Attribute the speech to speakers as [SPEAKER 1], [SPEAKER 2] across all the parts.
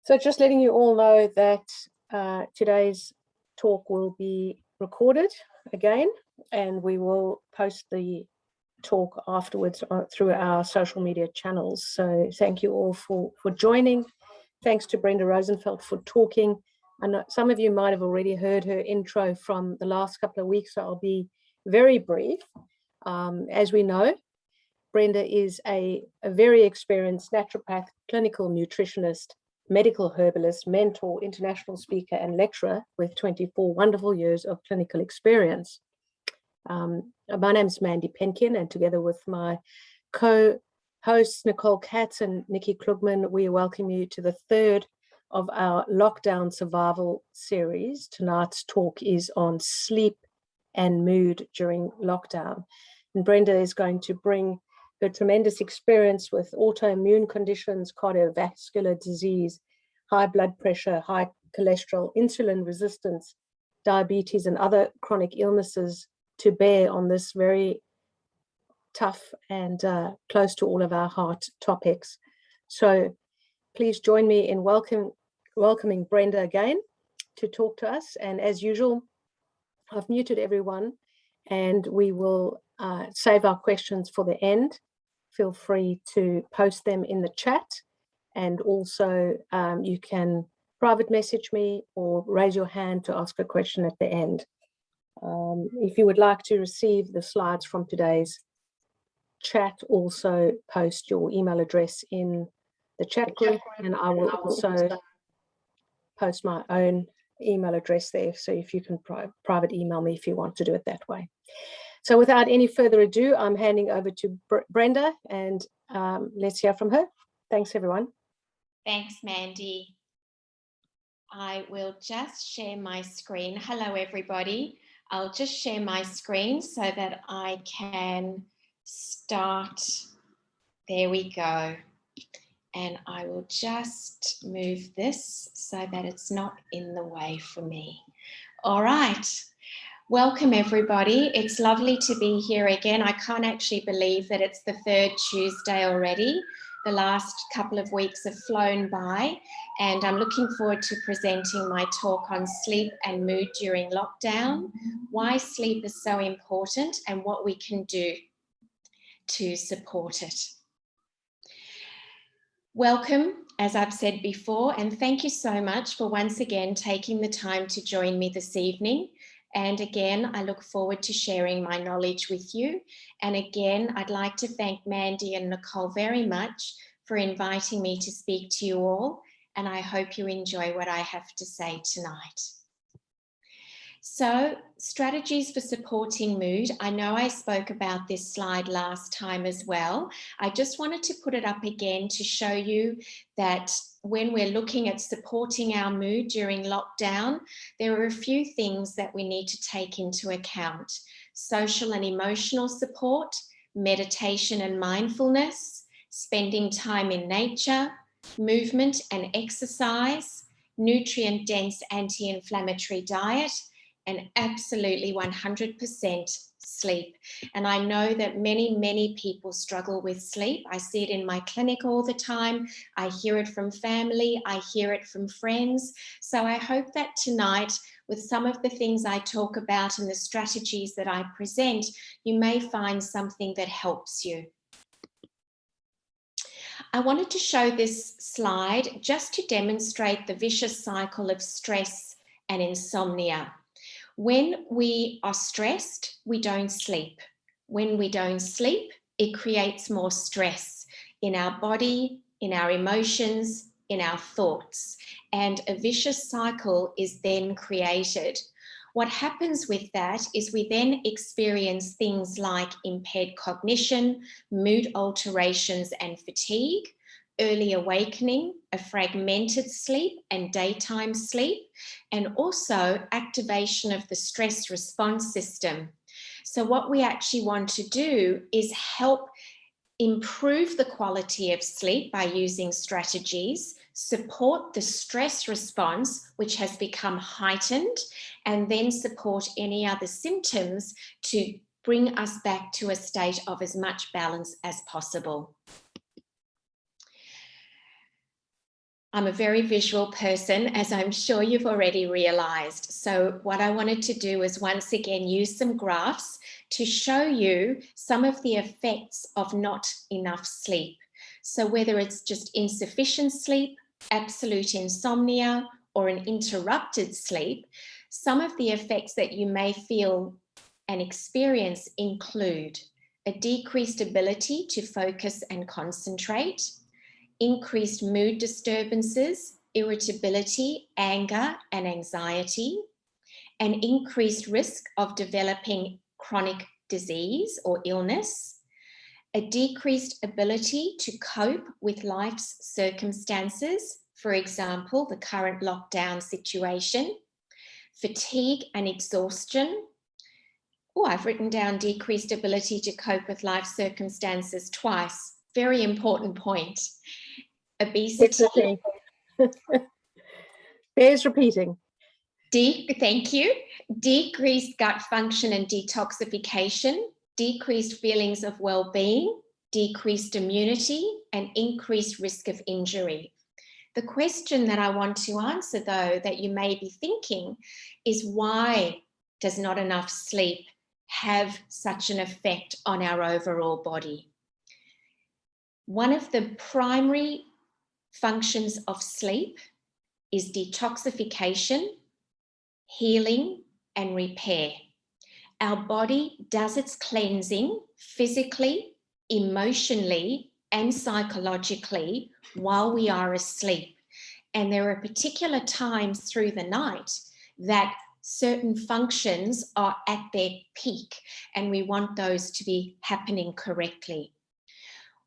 [SPEAKER 1] So just letting you all know that today's talk will be recorded again, and we will post the talk afterwards through our social media channels. So thank you all for joining. Thanks to Brenda Rosenfeld for talking. I know some of you might have already heard her intro from the last couple of weeks, so I'll be very brief. As we know, Brenda is a very experienced naturopath, clinical nutritionist, medical herbalist, mentor, international speaker, and lecturer with 24 wonderful years of clinical experience. My name is Mandy Penkin, and together with my co-hosts Nicole Katz and Nikki Klugman, we welcome you to the third of our Lockdown Survival series. Tonight's talk is on sleep and mood during lockdown. And Brenda is going to bring her tremendous experience with autoimmune conditions, cardiovascular disease, high blood pressure, high cholesterol, insulin resistance, diabetes, and other chronic illnesses to bear on this very tough and close to all of our heart topics. So please join me in welcoming Brenda again to talk to us. And as usual, I've muted everyone, and we will save our questions for the end. Feel free to post them in the chat, and also you can private message me or raise your hand to ask a question at the end. If you would like to receive the slides from today's chat, also post your email address in the chat group, and I will also post my own email address there. So if you can private email me if you want to do it that way. So without any further ado, I'm handing over to Brenda, and let's hear from her. Thanks, everyone.
[SPEAKER 2] Thanks, Mandy. I will just share my screen. Hello, everybody. I'll just share my screen so that I can start. There we go. And I will just move this so that it's not in the way for me. All right. Welcome, everybody. It's lovely to be here again. I can't actually believe that it's the third Tuesday already. The last couple of weeks have flown by, and I'm looking forward to presenting my talk on sleep and mood during lockdown, why sleep is so important, and what we can do to support it. Welcome, as I've said before, and thank you so much for once again taking the time to join me this evening. And again, I look forward to sharing my knowledge with you. And again, I'd like to thank Mandy and Nicole very much for inviting me to speak to you all. And I hope you enjoy what I have to say tonight. So, strategies for supporting mood. I know I spoke about this slide last time as well. I just wanted to put it up again to show you that when we're looking at supporting our mood during lockdown, there are a few things that we need to take into account. Social and emotional support, meditation and mindfulness, spending time in nature, movement and exercise, nutrient-dense anti-inflammatory diet, and absolutely 100% sleep. And I know that many people struggle with sleep. I see it in my clinic all the time. I hear it from family. I hear it from friends. So I hope that tonight, with some of the things I talk about and the strategies that I present, you may find something that helps you. I wanted to show this slide just to demonstrate the vicious cycle of stress and insomnia. When we are stressed, we don't sleep. When we don't sleep, it creates more stress in our body, in our emotions, in our thoughts, and a vicious cycle is then created. What happens with that is we then experience things like impaired cognition, mood alterations and fatigue, early awakening, a fragmented sleep and daytime sleep, and also activation of the stress response system. So what we actually want to do is help improve the quality of sleep by using strategies, support the stress response, which has become heightened, and then support any other symptoms to bring us back to a state of as much balance as possible. I'm a very visual person, as I'm sure you've already realized. So what I wanted to do is once again use some graphs to show you some of the effects of not enough sleep. So whether it's just insufficient sleep, absolute insomnia, or an interrupted sleep, some of the effects that you may feel and experience include a decreased ability to focus and concentrate, increased mood disturbances, irritability, anger, and anxiety, an increased risk of developing chronic disease or illness, a decreased ability to cope with life's circumstances, for example, the current lockdown situation, fatigue and exhaustion. Oh, I've written down decreased ability to cope with life circumstances twice. Very important point. Obesity.
[SPEAKER 1] Bears repeating.
[SPEAKER 2] Thank you. Decreased gut function and detoxification, decreased feelings of well-being, decreased immunity, and increased risk of injury. The question that I want to answer, though, that you may be thinking is, why does not enough sleep have such an effect on our overall body? One of the primary functions of sleep is detoxification, healing, and repair. Our body does its cleansing physically, emotionally, and psychologically while we are asleep. And there are particular times through the night that certain functions are at their peak, and we want those to be happening correctly.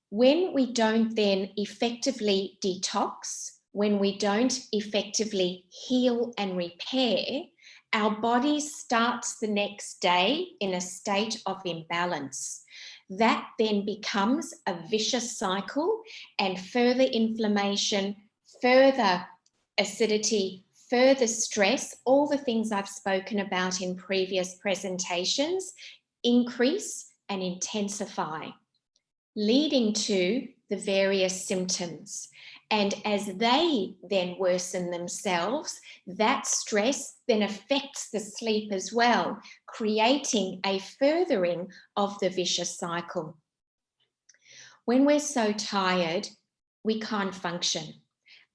[SPEAKER 2] When we don't then effectively detox, when we don't effectively heal and repair, our body starts the next day in a state of imbalance. That then becomes a vicious cycle, and further inflammation, further acidity, further stress, all the things I've spoken about in previous presentations, increase and intensify, leading to the various symptoms. And as they then worsen themselves, that stress then affects the sleep as well, creating a furthering of the vicious cycle. When we're so tired, we can't function.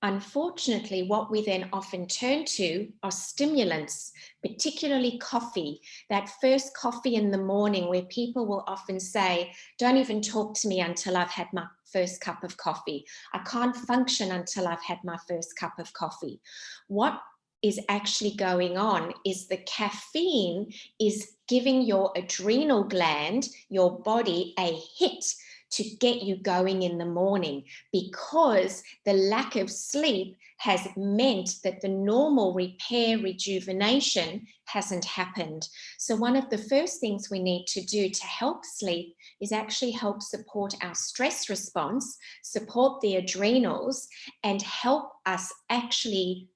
[SPEAKER 2] Unfortunately, what we then often turn to are stimulants, particularly coffee. That first coffee in the morning, where people will often say, don't even talk to me until I've had my first cup of coffee. I can't function until I've had my first cup of coffee. What is actually going on is the caffeine is giving your adrenal gland, your body, a hit to get you going in the morning, because the lack of sleep has meant that the normal repair, rejuvenation hasn't happened. So one of the first things we need to do to help sleep is actually help support our stress response, support the adrenals, and help us actually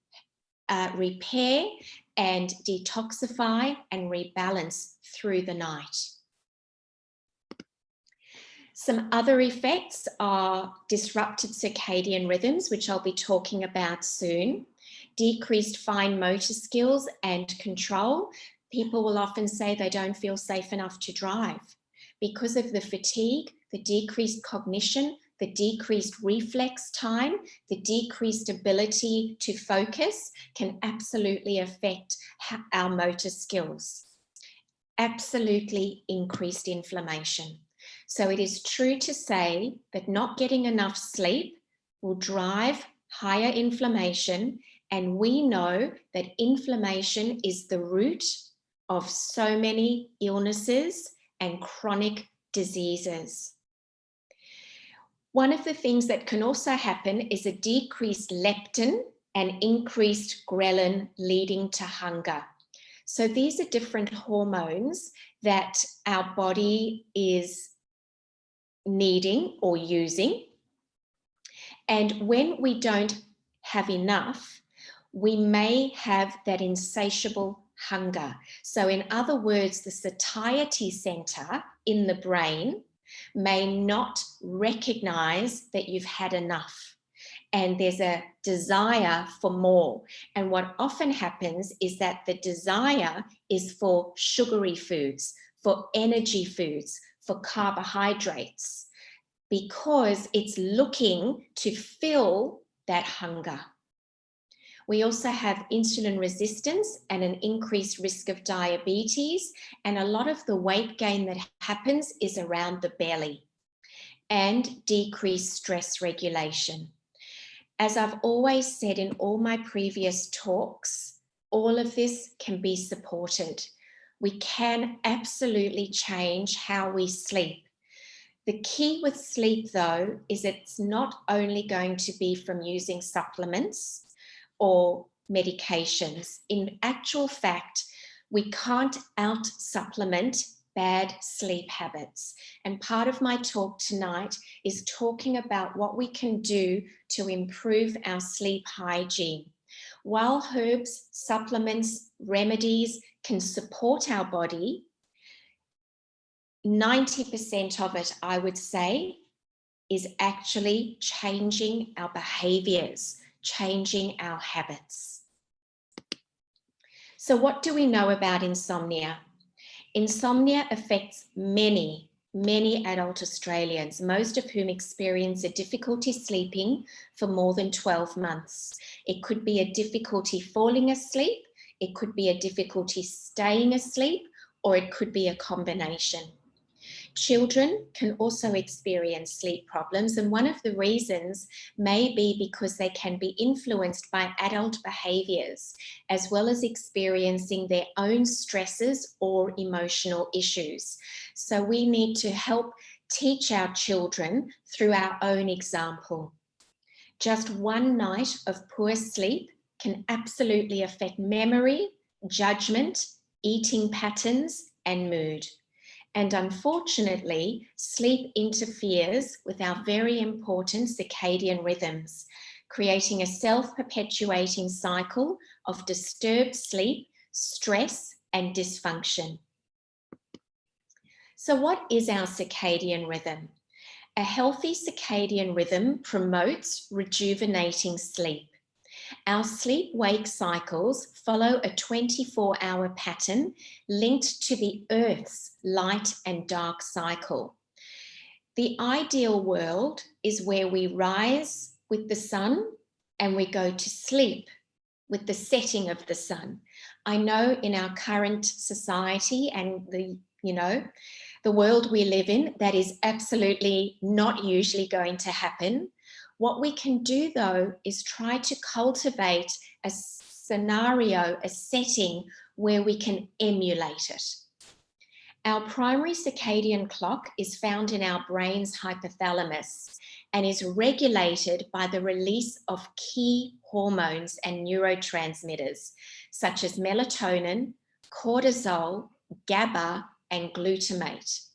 [SPEAKER 2] repair and detoxify and rebalance through the night. Some other effects are disrupted circadian rhythms, which I'll be talking about soon, decreased fine motor skills and control. People will often say they don't feel safe enough to drive because of the fatigue, the decreased cognition, the decreased reflex time, the decreased ability to focus can absolutely affect our motor skills. Absolutely increased inflammation. So it is true to say that not getting enough sleep will drive higher inflammation, and we know that inflammation is the root of so many illnesses and chronic diseases. One of the things that can also happen is a decreased leptin and increased ghrelin, leading to hunger. So these are different hormones that our body is needing or using. And when we don't have enough, we may have that insatiable hunger. So in other words, the satiety center in the brain may not recognize that you've had enough. and there's a desire for more. And what often happens is that the desire is for sugary foods, for energy foods, for carbohydrates, because it's looking to fill that hunger. We also have insulin resistance and an increased risk of diabetes, and a lot of the weight gain that happens is around the belly, and decreased stress regulation. As I've always said in all my previous talks, all of this can be supported. We can absolutely change how we sleep. The key with sleep, though, is it's not only going to be from using supplements or medications. In actual fact, we can't out-supplement bad sleep habits. And part of my talk tonight is talking about what we can do to improve our sleep hygiene. While herbs, supplements, remedies can support our body, 90% of it, I would say, is actually changing our behaviors, changing our habits. So what do we know about insomnia? Insomnia affects many adult Australians, most of whom experience a difficulty sleeping for more than 12 months. It could be a difficulty falling asleep, it could be a difficulty staying asleep, or it could be a combination. Children can also experience sleep problems, and one of the reasons may be because they can be influenced by adult behaviours, as well as experiencing their own stresses or emotional issues. So we need to help teach our children through our own example. Just one night of poor sleep can absolutely affect memory, judgment, eating patterns, and mood. And unfortunately, sleep interferes with our very important circadian rhythms, creating a self-perpetuating cycle of disturbed sleep, stress, and dysfunction. So what is our circadian rhythm? A healthy circadian rhythm promotes rejuvenating sleep. Our sleep-wake cycles follow a 24-hour pattern linked to the Earth's light and dark cycle. The ideal world is where we rise with the sun and we go to sleep with the setting of the sun. I know in our current society and the world we live in, that is absolutely not usually going to happen. What we can do, though, is try to cultivate a scenario, a setting where we can emulate it. Our primary circadian clock is found in our brain's hypothalamus and is regulated by the release of key hormones and neurotransmitters, such as melatonin, cortisol, GABA, and glutamate.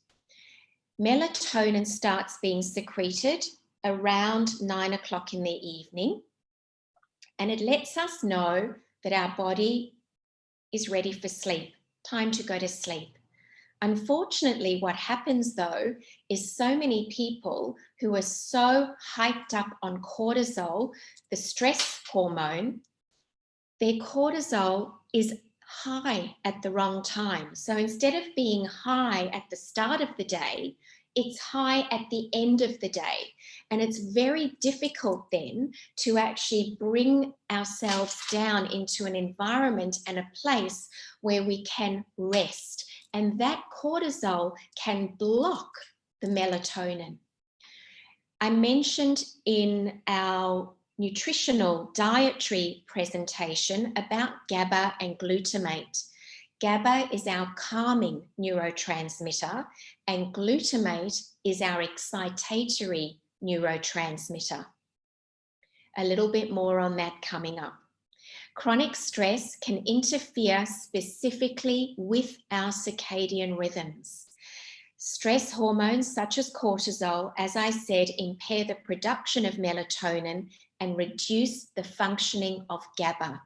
[SPEAKER 2] Melatonin starts being secreted around 9 o'clock in the evening, and it lets us know that our body is ready for sleep, time to go to sleep. Unfortunately, what happens though is so many people who are so hyped up on cortisol, the stress hormone, their cortisol is high at the wrong time. So instead of being high at the start of the day, it's high at the end of the day. And it's very difficult then to actually bring ourselves down into an environment and a place where we can rest. And that cortisol can block the melatonin. I mentioned in our nutritional dietary presentation about GABA and glutamate. GABA is our calming neurotransmitter and glutamate is our excitatory neurotransmitter. A little bit more on that coming up. Chronic stress can interfere specifically with our circadian rhythms. Stress hormones such as cortisol, as I said, impair the production of melatonin and reduce the functioning of GABA.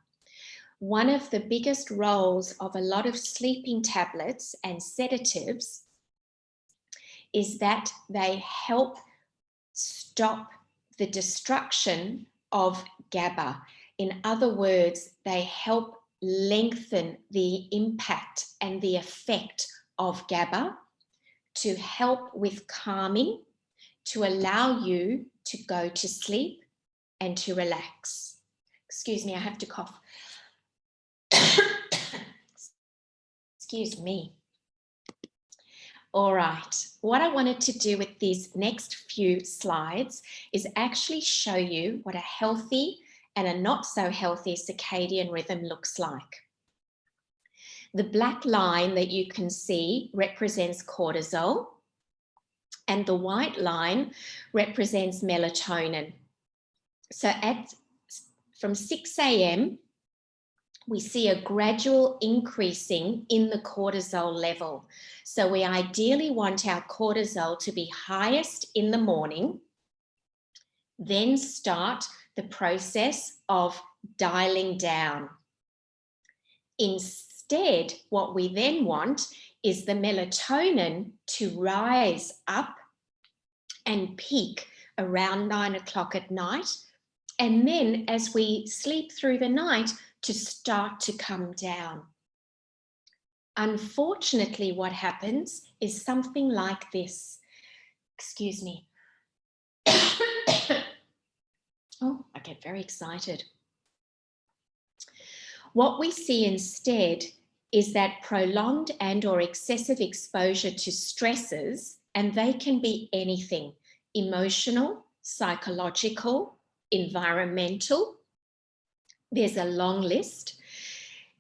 [SPEAKER 2] One of the biggest roles of a lot of sleeping tablets and sedatives is that they help stop the destruction of GABA. In other words, they help lengthen the impact and the effect of GABA to help with calming, to allow you to go to sleep and to relax. Excuse me, I have to cough. Excuse me. All right, what I wanted to do with these next few slides is actually show you what a healthy and a not so healthy circadian rhythm looks like. The black line that you can see represents cortisol, and the white line represents melatonin. So from 6 a.m., we see a gradual increasing in the cortisol level. So we ideally want our cortisol to be highest in the morning, then start the process of dialing down. Instead, what we then want is the melatonin to rise up and peak around 9 o'clock at night. And then as we sleep through the night, to start to come down. Unfortunately, what happens is something like this. Excuse me. Oh, I get very excited. What we see instead is that prolonged and/or excessive exposure to stresses, and they can be anything: emotional, psychological, environmental, there's a long list,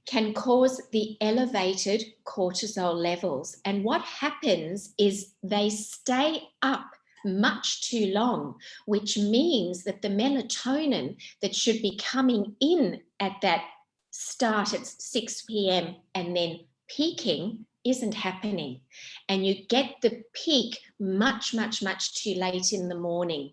[SPEAKER 2] can cause the elevated cortisol levels. And what happens is they stay up much too long, which means that the melatonin that should be coming in at that start at 6 p.m. and then peaking isn't happening. And you get the peak much, much, much too late in the morning.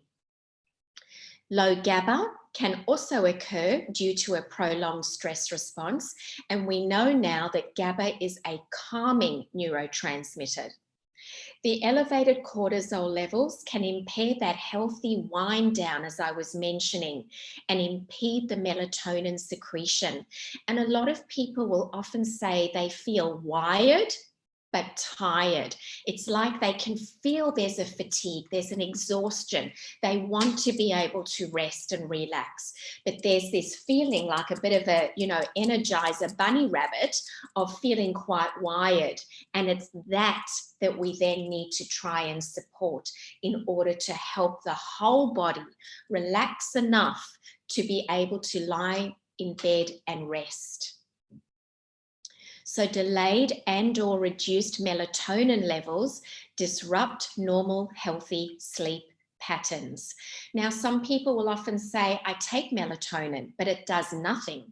[SPEAKER 2] Low GABA can also occur due to a prolonged stress response. And we know now that GABA is a calming neurotransmitter. The elevated cortisol levels can impair that healthy wind down, as I was mentioning, and impede the melatonin secretion. And a lot of people will often say they feel wired but tired. It's like they can feel there's a fatigue, there's an exhaustion. They want to be able to rest and relax, but there's this feeling like a bit of a, energizer bunny rabbit of feeling quite wired. And it's that we then need to try and support in order to help the whole body relax enough to be able to lie in bed and rest. So delayed and/or reduced melatonin levels disrupt normal, healthy sleep patterns. Now, some people will often say, I take melatonin, but it does nothing.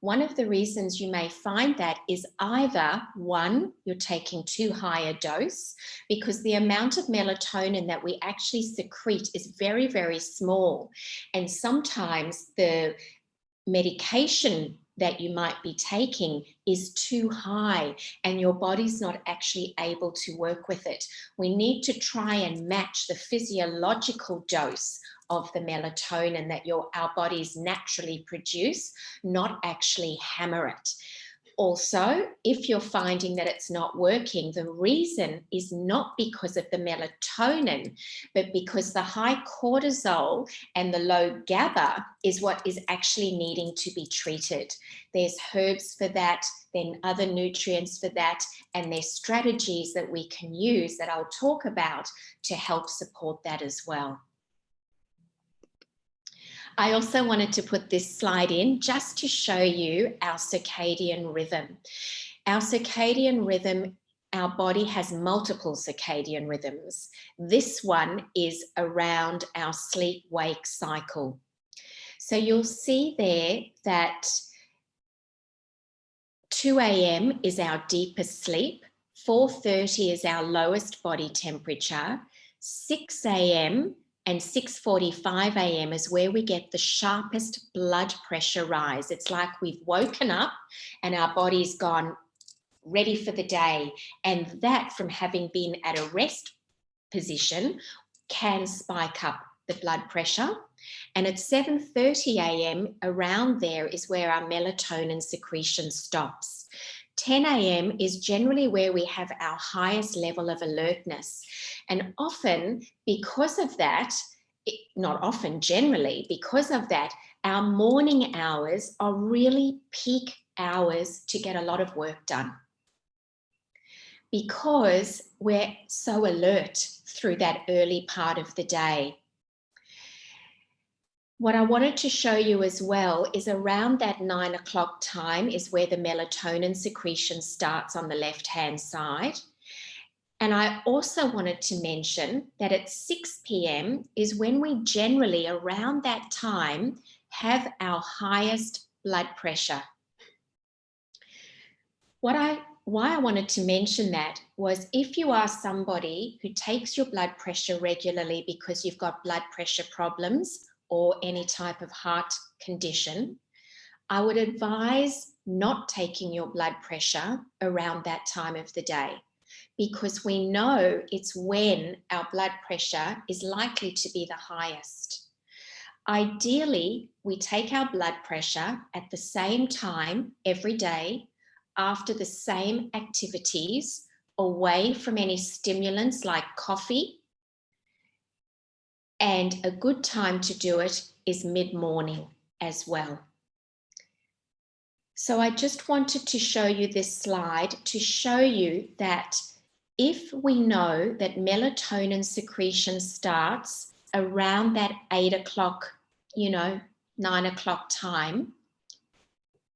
[SPEAKER 2] One of the reasons you may find that is either, one, you're taking too high a dose, because the amount of melatonin that we actually secrete is very, very small. And sometimes the medication that you might be taking is too high and your body's not actually able to work with it. We need to try and match the physiological dose of the melatonin that our bodies naturally produce, not actually hammer it. Also, if you're finding that it's not working, the reason is not because of the melatonin, but because the high cortisol and the low GABA is what is actually needing to be treated. There's herbs for that, then other nutrients for that, and there's strategies that we can use that I'll talk about to help support that as well. I also wanted to put this slide in just to show you our circadian rhythm. Our circadian rhythm, our body has multiple circadian rhythms. This one is around our sleep-wake cycle. So you'll see there that 2 a.m. is our deepest sleep, 4:30 is our lowest body temperature, 6 a.m. and 6:45 a.m. is where we get the sharpest blood pressure rise. It's like we've woken up and our body's gone ready for the day. And that, from having been at a rest position, can spike up the blood pressure. And at 7:30 a.m., around there is where our melatonin secretion stops. 10 a.m. is generally where we have our highest level of alertness. And often, because of that, not often, generally, because of that, our morning hours are really peak hours to get a lot of work done, because we're so alert through that early part of the day. What I wanted to show you as well is around that 9 o'clock time is where the melatonin secretion starts on the left-hand side. And I also wanted to mention that at 6 p.m. is when we generally, around that time, have our highest blood pressure. Why I wanted to mention that was, if you are somebody who takes your blood pressure regularly because you've got blood pressure problems or any type of heart condition, I would advise not taking your blood pressure around that time of the day, because we know it's when our blood pressure is likely to be the highest. Ideally, we take our blood pressure at the same time every day, after the same activities, away from any stimulants like coffee. And a good time to do it is mid-morning as well. So I just wanted to show you this slide to show you that if we know that melatonin secretion starts around that 8 o'clock, 9 o'clock time,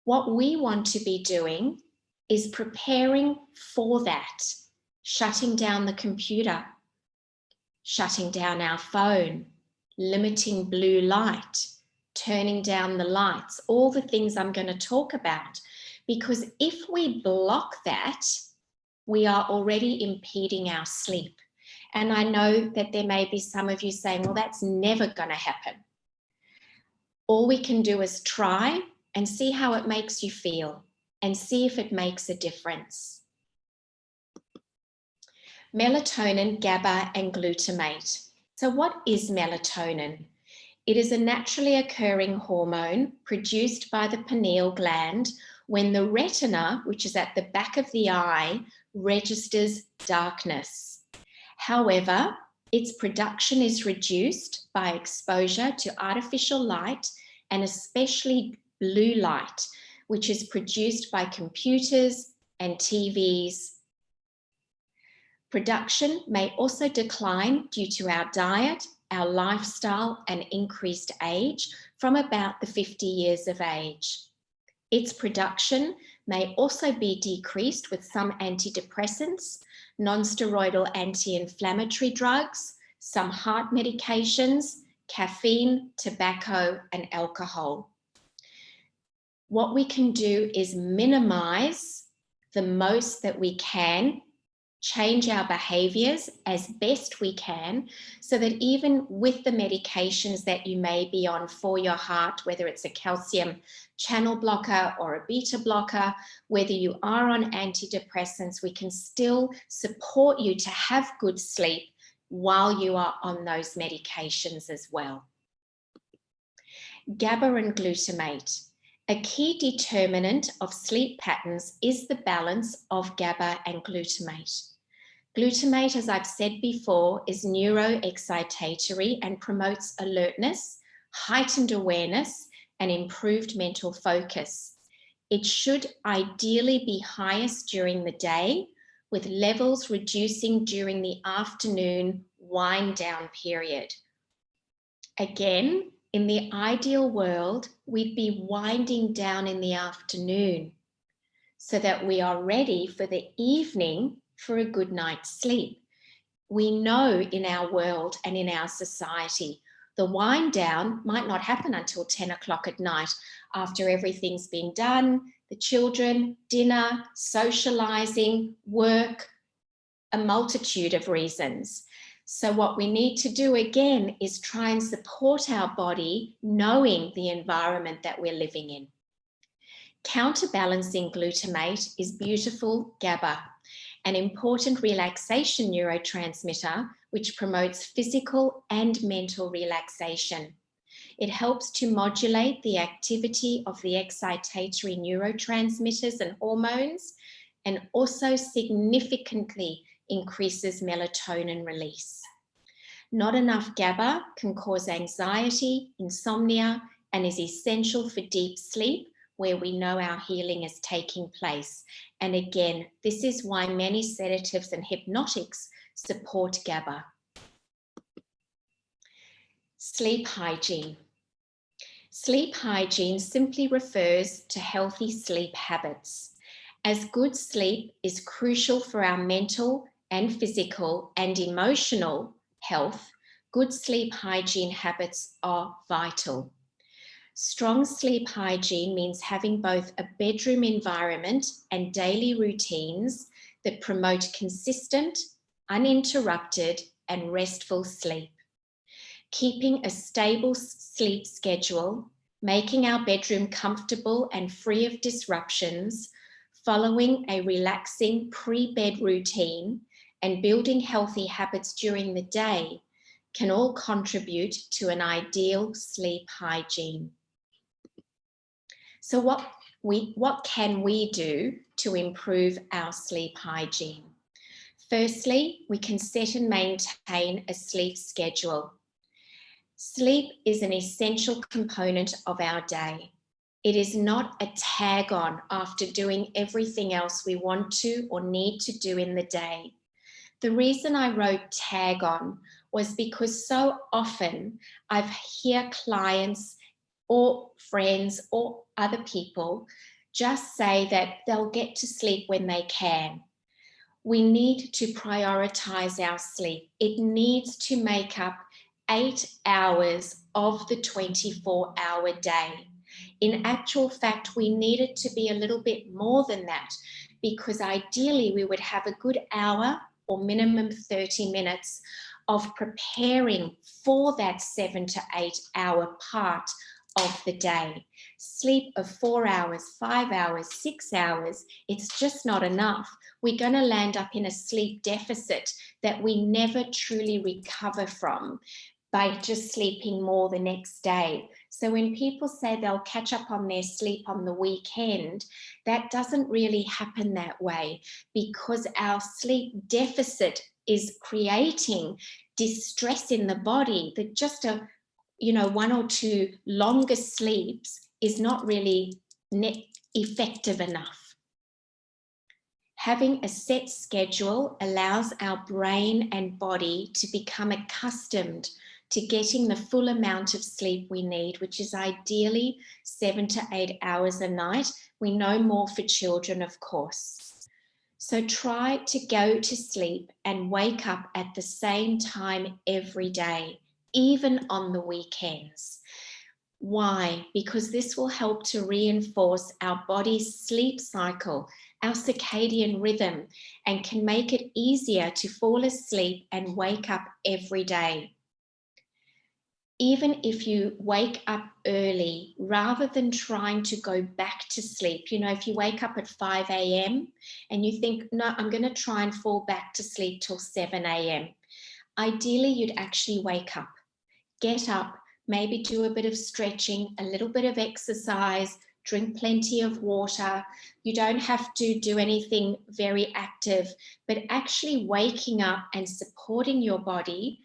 [SPEAKER 2] what we want to be doing is preparing for that, shutting down the computer, shutting down our phone, limiting blue light, turning down the lights, all the things I'm going to talk about. Because if we block that, we are already impeding our sleep. And I know that there may be some of you saying, well, that's never going to happen. All we can do is try and see how it makes you feel and see if it makes a difference. Melatonin, GABA, and glutamate. So what is melatonin? It is a naturally occurring hormone produced by the pineal gland when the retina, which is at the back of the eye, registers darkness. However, its production is reduced by exposure to artificial light, and especially blue light, which is produced by computers and TVs. Production may also decline due to our diet, our lifestyle, and increased age from about the 50 years of age. Its production may also be decreased with some antidepressants, non-steroidal anti-inflammatory drugs, some heart medications, caffeine, tobacco, and alcohol. What we can do is minimize the most that we can, change our behaviors as best we can, so that even with the medications that you may be on for your heart, whether it's a calcium channel blocker or a beta blocker, whether you are on antidepressants, we can still support you to have good sleep while you are on those medications as well. GABA and glutamate. A key determinant of sleep patterns is the balance of GABA and glutamate. Glutamate, as I've said before, is neuroexcitatory and promotes alertness, heightened awareness, and improved mental focus. It should ideally be highest during the day, with levels reducing during the afternoon wind down period. Again, in the ideal world, we'd be winding down in the afternoon so that we are ready for the evening for a good night's sleep. We know in our world and in our society, the wind down might not happen until 10 o'clock at night after everything's been done, the children, dinner, socializing, work, a multitude of reasons. So what we need to do again is try and support our body, knowing the environment that we're living in. Counterbalancing glutamate is beautiful GABA, an important relaxation neurotransmitter which promotes physical and mental relaxation. It helps to modulate the activity of the excitatory neurotransmitters and hormones, and also significantly increases melatonin release. Not enough GABA can cause anxiety, insomnia, and is essential for deep sleep, where we know our healing is taking place. And again, this is why many sedatives and hypnotics support GABA. Sleep hygiene. Sleep hygiene simply refers to healthy sleep habits. As good sleep is crucial for our mental and physical and emotional health, good sleep hygiene habits are vital. Strong sleep hygiene means having both a bedroom environment and daily routines that promote consistent, uninterrupted, and restful sleep. Keeping a stable sleep schedule, making our bedroom comfortable and free of disruptions, following a relaxing pre-bed routine, and building healthy habits during the day can all contribute to an ideal sleep hygiene. So what can we do to improve our sleep hygiene? Firstly, we can set and maintain a sleep schedule. Sleep is an essential component of our day. It is not a tag on after doing everything else we want to or need to do in the day. The reason I wrote tag on was because so often I've heard clients or friends or other people just say that they'll get to sleep when they can. We need to prioritize our sleep. It needs to make up 8 hours of the 24-hour day. In actual fact, we need it to be a little bit more than that, because ideally we would have a good hour or minimum 30 minutes of preparing for that 7 to 8 hour part of the day. Sleep of 4 hours, 5 hours, 6 hours, it's just not enough. We're going to land up in a sleep deficit that we never truly recover from by just sleeping more the next day. So when people say they'll catch up on their sleep on the weekend, that doesn't really happen that way, because our sleep deficit is creating distress in the body that just a 1 or 2 longer sleeps is not really effective enough. Having a set schedule allows our brain and body to become accustomed to getting the full amount of sleep we need, which is ideally 7 to 8 hours a night. We know more for children, of course. So try to go to sleep and wake up at the same time every day, even on the weekends. Why? Because this will help to reinforce our body's sleep cycle, our circadian rhythm, and can make it easier to fall asleep and wake up every day. Even if you wake up early, rather than trying to go back to sleep, if you wake up at 5 a.m. and you think, no, I'm going to try and fall back to sleep till 7 a.m. Ideally, you'd actually wake up, get up, maybe do a bit of stretching, a little bit of exercise, drink plenty of water. You don't have to do anything very active, but actually waking up and supporting your body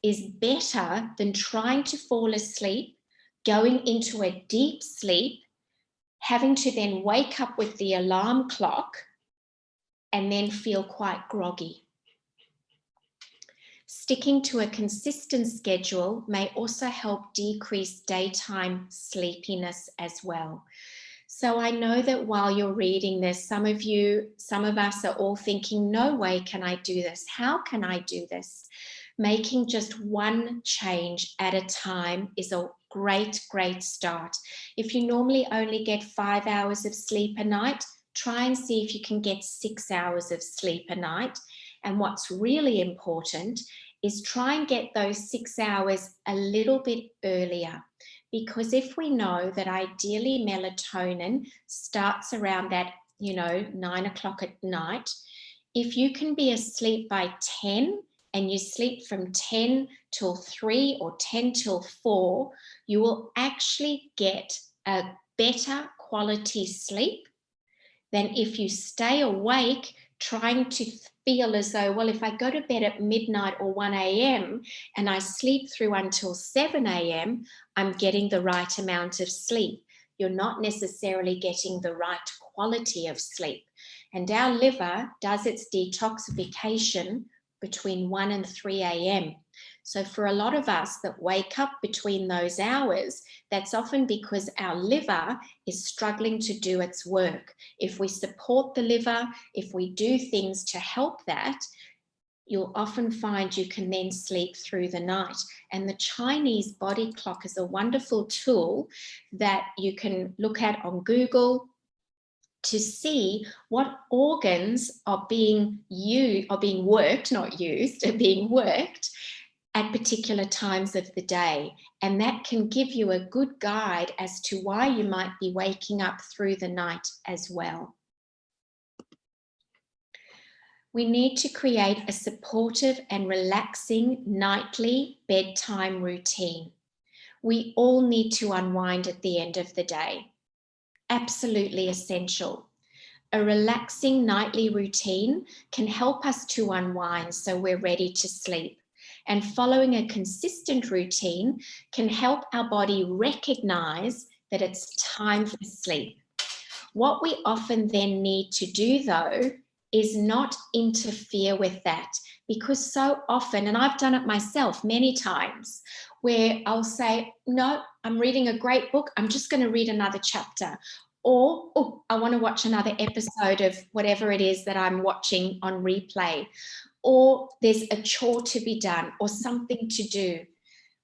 [SPEAKER 2] is better than trying to fall asleep, going into a deep sleep, having to then wake up with the alarm clock and then feel quite groggy. Sticking to a consistent schedule may also help decrease daytime sleepiness as well. So I know that while you're reading this, some of us are all thinking, no way can I do this. How can I do this? Making just one change at a time is a great start. If you normally only get 5 hours of sleep a night, try and see if you can get 6 hours of sleep a night. And what's really important is try and get those 6 hours a little bit earlier. Because if we know that ideally melatonin starts around that, 9 o'clock at night, if you can be asleep by 10 and you sleep from 10 till 3 or 10 till 4, you will actually get a better quality sleep than if you stay awake trying to feel as though, well, if I go to bed at midnight or 1 a.m. and I sleep through until 7 a.m., I'm getting the right amount of sleep. You're not necessarily getting the right quality of sleep. And our liver does its detoxification between 1 and 3 a.m. So for a lot of us that wake up between those hours, that's often because our liver is struggling to do its work. If we support the liver, if we do things to help that, you'll often find you can then sleep through the night. And the Chinese body clock is a wonderful tool that you can look at on Google to see what organs are being used, are being worked, not used, are being worked at particular times of the day. And that can give you a good guide as to why you might be waking up through the night as well. We need to create a supportive and relaxing nightly bedtime routine. We all need to unwind at the end of the day. Absolutely essential. A relaxing nightly routine can help us to unwind so we're ready to sleep. And following a consistent routine can help our body recognize that it's time for sleep. What we often then need to do, though, is not interfere with that, because so often, and I've done it myself many times, where I'll say, no, I'm reading a great book, I'm just going to read another chapter. Or, oh, I want to watch another episode of whatever it is that I'm watching on replay. Or there's a chore to be done or something to do.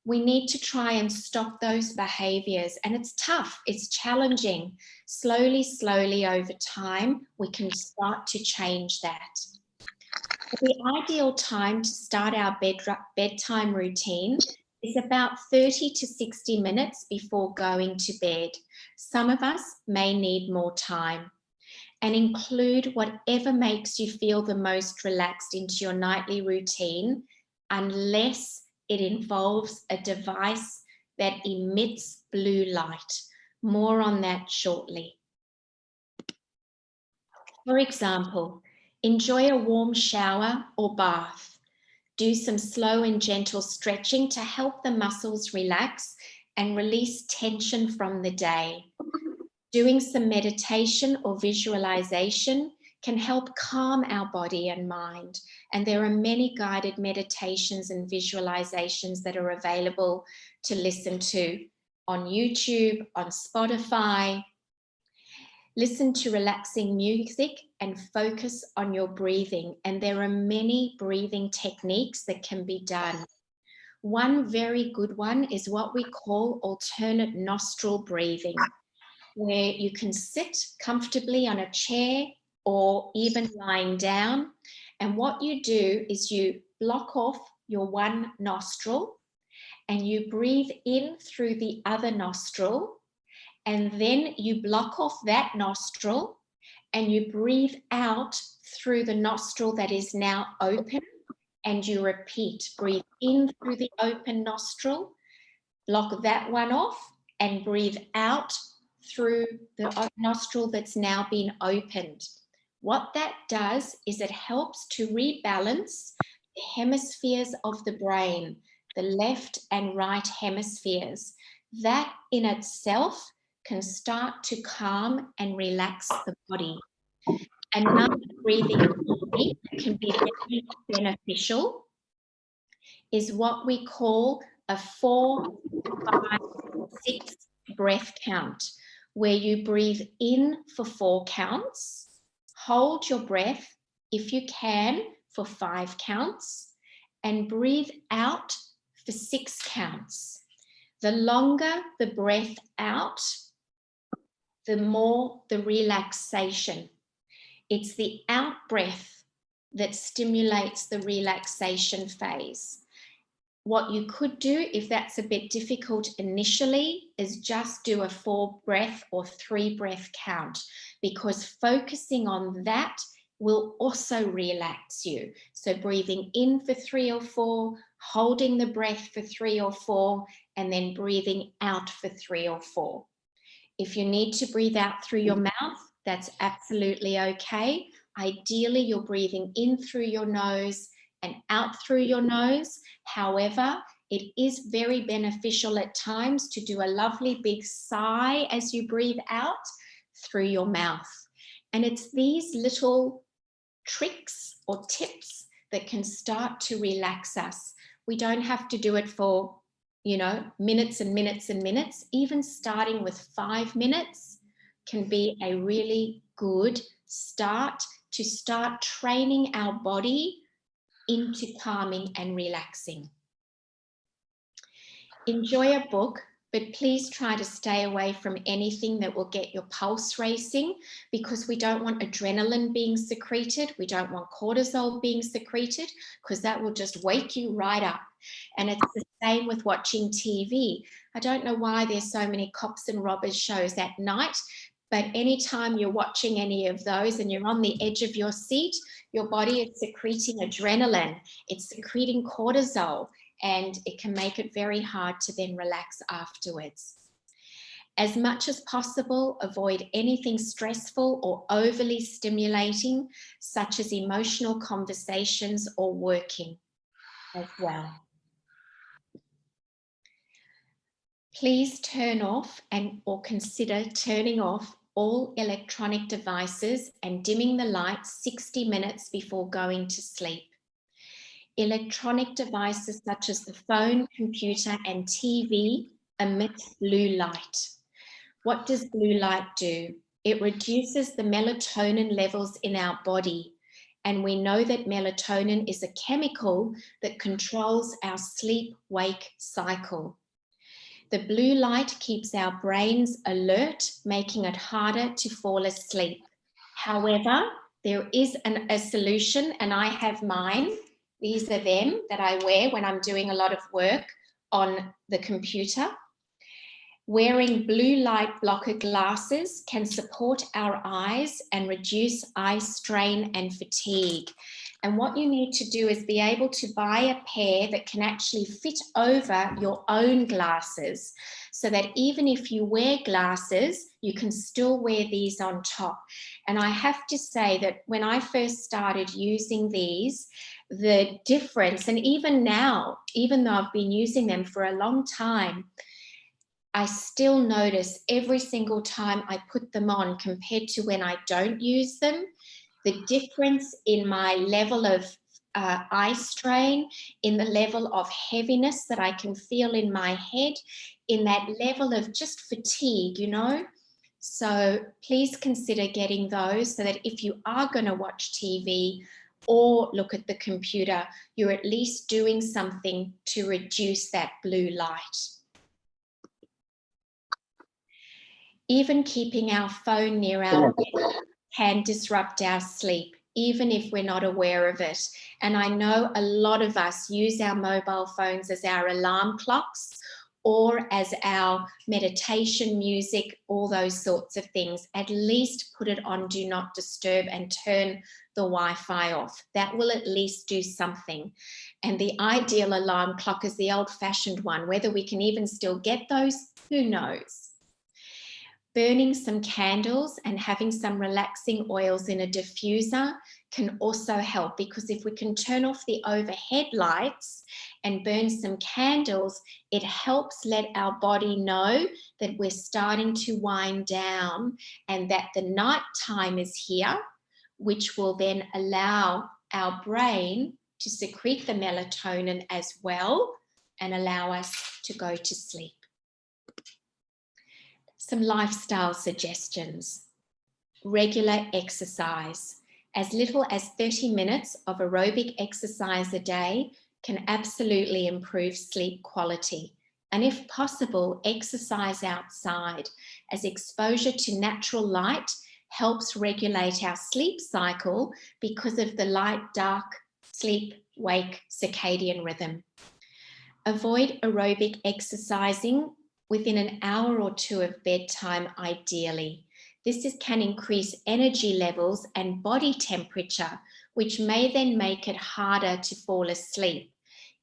[SPEAKER 2] We need to try and stop those behaviors. And it's tough, it's challenging. Slowly, slowly over time, we can start to change that. The ideal time to start our bedtime routine is about 30 to 60 minutes before going to bed. Some of us may need more time. And include whatever makes you feel the most relaxed into your nightly routine, unless it involves a device that emits blue light. More on that shortly. For example, enjoy a warm shower or bath. Do some slow and gentle stretching to help the muscles relax and release tension from the day. Doing some meditation or visualization can help calm our body and mind. And there are many guided meditations and visualizations that are available to listen to on YouTube, on Spotify. Listen to relaxing music and focus on your breathing. And there are many breathing techniques that can be done. One very good one is what we call alternate nostril breathing, where you can sit comfortably on a chair or even lying down. And what you do is you block off your one nostril and you breathe in through the other nostril, and then you block off that nostril and you breathe out through the nostril that is now open, and you repeat. Breathe in through the open nostril, block that one off, and breathe out through the nostril that's now been opened. What that does is it helps to rebalance the hemispheres of the brain, the left and right hemispheres. That in itself can start to calm and relax the body. Another breathing technique that can be very beneficial is what we call a 4, 5, 6 breath count, where you breathe in for 4 counts, hold your breath if you can for 5 counts, and breathe out for 6 counts. The longer the breath out, the more the relaxation. It's the out breath that stimulates the relaxation phase. What you could do, if that's a bit difficult initially, is just do a 4 breath or 3 breath count, because focusing on that will also relax you. So breathing in for 3 or 4, holding the breath for 3 or 4, and then breathing out for 3 or 4. If you need to breathe out through your mouth, that's absolutely okay. Ideally, you're breathing in through your nose and out through your nose. However, it is very beneficial at times to do a lovely big sigh as you breathe out through your mouth. And it's these little tricks or tips that can start to relax us. We don't have to do it for, minutes and minutes and minutes. Even starting with 5 minutes can be a really good start to start training our body into calming and relaxing. Enjoy a book, but please try to stay away from anything that will get your pulse racing, because we don't want adrenaline being secreted. We don't want cortisol being secreted, because that will just wake you right up. And it's the same with watching TV. I don't know why there's so many cops and robbers shows at night, but anytime you're watching any of those and you're on the edge of your seat, your body is secreting adrenaline. It's secreting cortisol, and it can make it very hard to then relax afterwards. As much as possible, avoid anything stressful or overly stimulating, such as emotional conversations or working as well. Please turn off or consider turning off all electronic devices and dimming the lights 60 minutes before going to sleep. Electronic devices such as the phone, computer, and TV emit blue light. What does blue light do? It reduces the melatonin levels in our body. And we know that melatonin is a chemical that controls our sleep-wake cycle. The blue light keeps our brains alert, making it harder to fall asleep. However, there is a solution, and I have mine. These are them that I wear when I'm doing a lot of work on the computer. Wearing blue light blocker glasses can support our eyes and reduce eye strain and fatigue. And what you need to do is be able to buy a pair that can actually fit over your own glasses, so that even if you wear glasses, you can still wear these on top. And I have to say that when I first started using these, the difference, and even now, even though I've been using them for a long time, I still notice every single time I put them on compared to when I don't use them, the difference in my level of eye strain, in the level of heaviness that I can feel in my head, in that level of just fatigue, So please consider getting those, so that if you are going to watch TV or look at the computer, you're at least doing something to reduce that blue light. Even keeping our phone near our bed can disrupt our sleep, even if we're not aware of it. And I know a lot of us use our mobile phones as our alarm clocks or as our meditation music, all those sorts of things. At least put it on Do Not Disturb and turn the Wi-Fi off. That will at least do something. And the ideal alarm clock is the old-fashioned one. Whether we can even still get those, who knows? Burning some candles and having some relaxing oils in a diffuser can also help, because if we can turn off the overhead lights and burn some candles, it helps let our body know that we're starting to wind down and that the night time is here, which will then allow our brain to secrete the melatonin as well and allow us to go to sleep. Some lifestyle suggestions. Regular exercise. As little as 30 minutes of aerobic exercise a day can absolutely improve sleep quality. And if possible, exercise outside, as exposure to natural light helps regulate our sleep cycle because of the light-dark sleep-wake circadian rhythm. Avoid aerobic exercising within an hour or two of bedtime, ideally. Can increase energy levels and body temperature, which may then make it harder to fall asleep.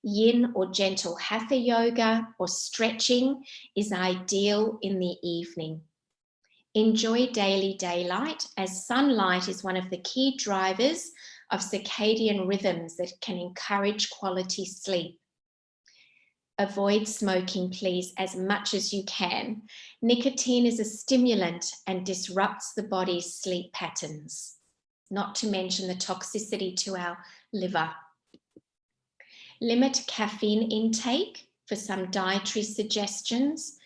[SPEAKER 2] Yin or gentle hatha yoga or stretching is ideal in the evening. Enjoy daily daylight, as sunlight is one of the key drivers of circadian rhythms that can encourage quality sleep. Avoid smoking, please, as much as you can. Nicotine is a stimulant and disrupts the body's sleep patterns, not to mention the toxicity to our liver. Limit caffeine intake for some dietary suggestions.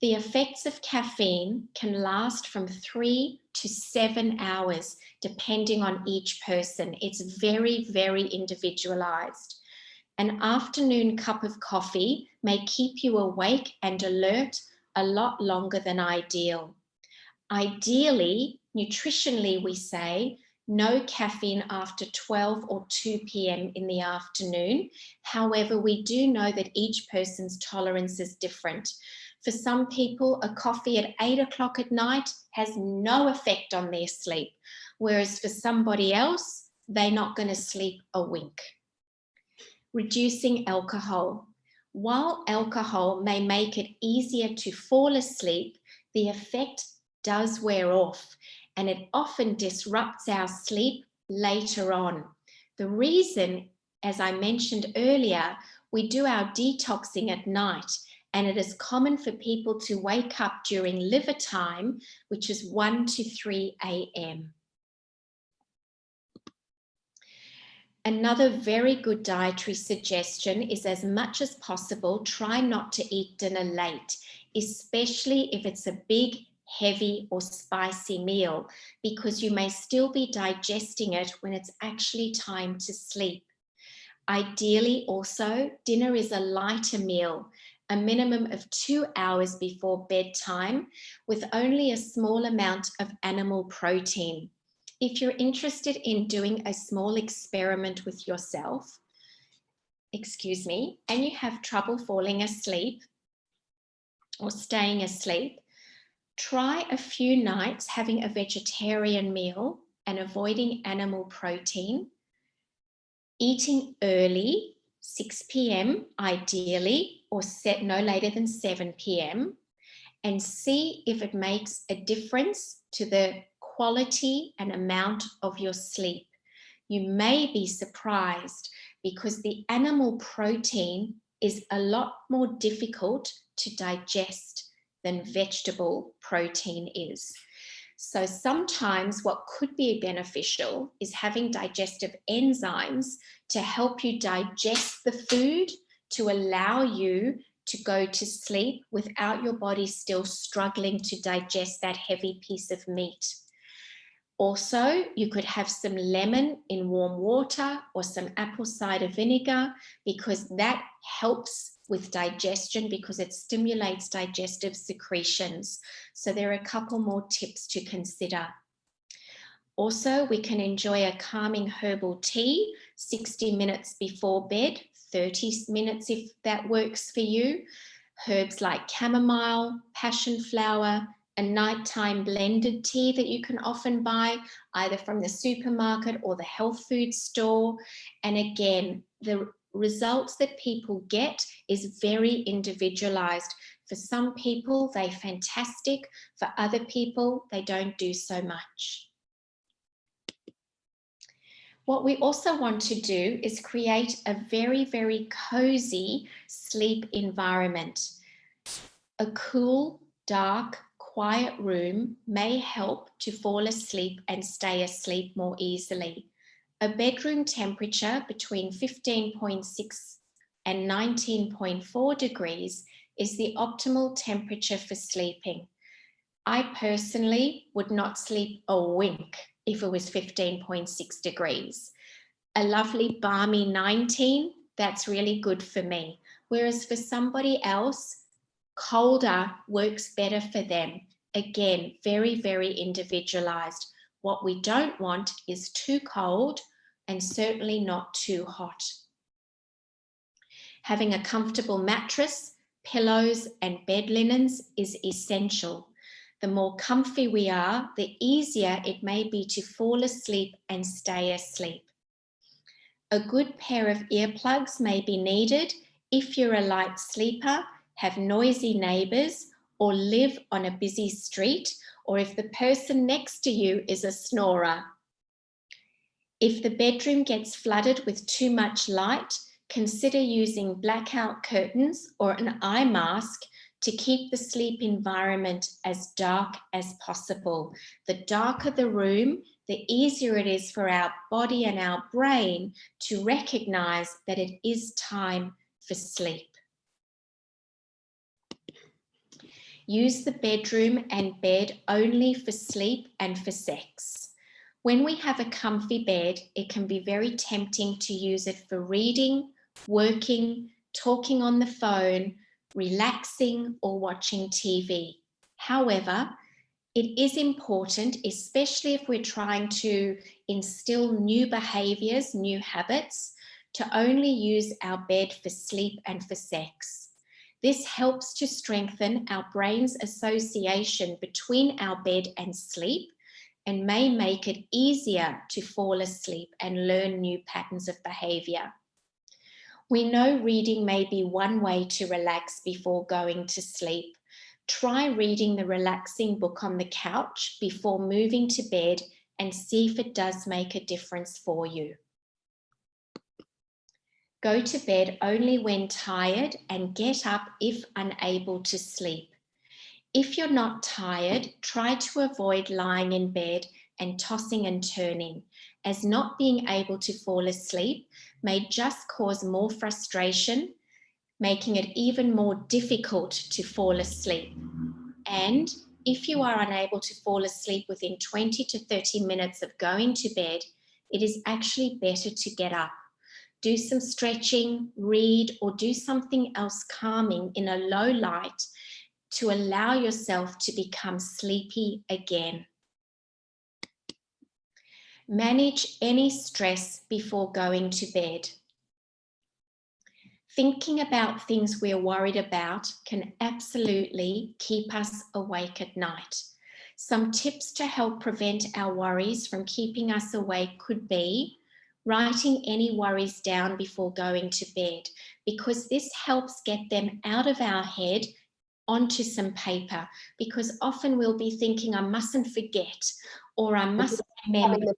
[SPEAKER 2] The effects of caffeine can last from 3 to 7 hours, depending on each person. It's very, very individualized. An afternoon cup of coffee may keep you awake and alert a lot longer than ideal. Ideally, nutritionally, we say no caffeine after 12 or 2 p.m. in the afternoon. However, we do know that each person's tolerance is different. For some people, a coffee at 8 o'clock at night has no effect on their sleep, whereas for somebody else, they're not going to sleep a wink. Reducing alcohol. While alcohol may make it easier to fall asleep, the effect does wear off, and it often disrupts our sleep later on. The reason, as I mentioned earlier, we do our detoxing at night, and it is common for people to wake up during liver time, which is 1 to 3 a.m. Another very good dietary suggestion is, as much as possible, try not to eat dinner late, especially if it's a big, heavy or spicy meal, because you may still be digesting it when it's actually time to sleep. Ideally also, dinner is a lighter meal, a minimum of 2 hours before bedtime, with only a small amount of animal protein. If you're interested in doing a small experiment with yourself, and you have trouble falling asleep or staying asleep, try a few nights having a vegetarian meal and avoiding animal protein, eating early, 6 p.m. ideally, or set no later than 7 p.m., and see if it makes a difference to the quality and amount of your sleep. You may be surprised, because the animal protein is a lot more difficult to digest than vegetable protein is. So sometimes what could be beneficial is having digestive enzymes to help you digest the food, to allow you to go to sleep without your body still struggling to digest that heavy piece of meat. Also, you could have some lemon in warm water or some apple cider vinegar, because that helps with digestion, because it stimulates digestive secretions. So there are a couple more tips to consider. Also, we can enjoy a calming herbal tea 60 minutes before bed, 30 minutes if that works for you. Herbs like chamomile, passion flower, a nighttime blended tea that you can often buy either from the supermarket or the health food store. And again, the results that people get is very individualized. For some people, they're fantastic. For other people, they don't do so much. What we also want to do is create a very, very cozy sleep environment. A cool, dark, quiet room may help to fall asleep and stay asleep more easily. A bedroom temperature between 15.6 and 19.4 degrees is the optimal temperature for sleeping. I personally would not sleep a wink if it was 15.6 degrees. A lovely balmy 19, that's really good for me. Whereas for somebody else, colder works better for them. Again, very, very individualized. What we don't want is too cold and certainly not too hot. Having a comfortable mattress, pillows, and bed linens is essential. The more comfy we are, the easier it may be to fall asleep and stay asleep. A good pair of earplugs may be needed if you're a light sleeper, have noisy neighbours, or live on a busy street, or if the person next to you is a snorer. If the bedroom gets flooded with too much light, consider using blackout curtains or an eye mask to keep the sleep environment as dark as possible. The darker the room, the easier it is for our body and our brain to recognize that it is time for sleep. Use the bedroom and bed only for sleep and for sex. When we have a comfy bed, it can be very tempting to use it for reading, working, talking on the phone, relaxing, or watching TV. However, it is important, especially if we're trying to instill new behaviours, new habits, to only use our bed for sleep and for sex. This helps to strengthen our brain's association between our bed and sleep, and may make it easier to fall asleep and learn new patterns of behaviour. We know reading may be one way to relax before going to sleep. Try reading the relaxing book on the couch before moving to bed and see if it does make a difference for you. Go to bed only when tired and get up if unable to sleep. If you're not tired, try to avoid lying in bed and tossing and turning, as not being able to fall asleep may just cause more frustration, making it even more difficult to fall asleep. And if you are unable to fall asleep within 20 to 30 minutes of going to bed, it is actually better to get up. Do some stretching, read, or do something else calming in a low light to allow yourself to become sleepy again. Manage any stress before going to bed. Thinking about things we're worried about can absolutely keep us awake at night. Some tips to help prevent our worries from keeping us awake could be writing any worries down before going to bed, because this helps get them out of our head onto some paper, because often we'll be thinking, I mustn't forget, or I must remember.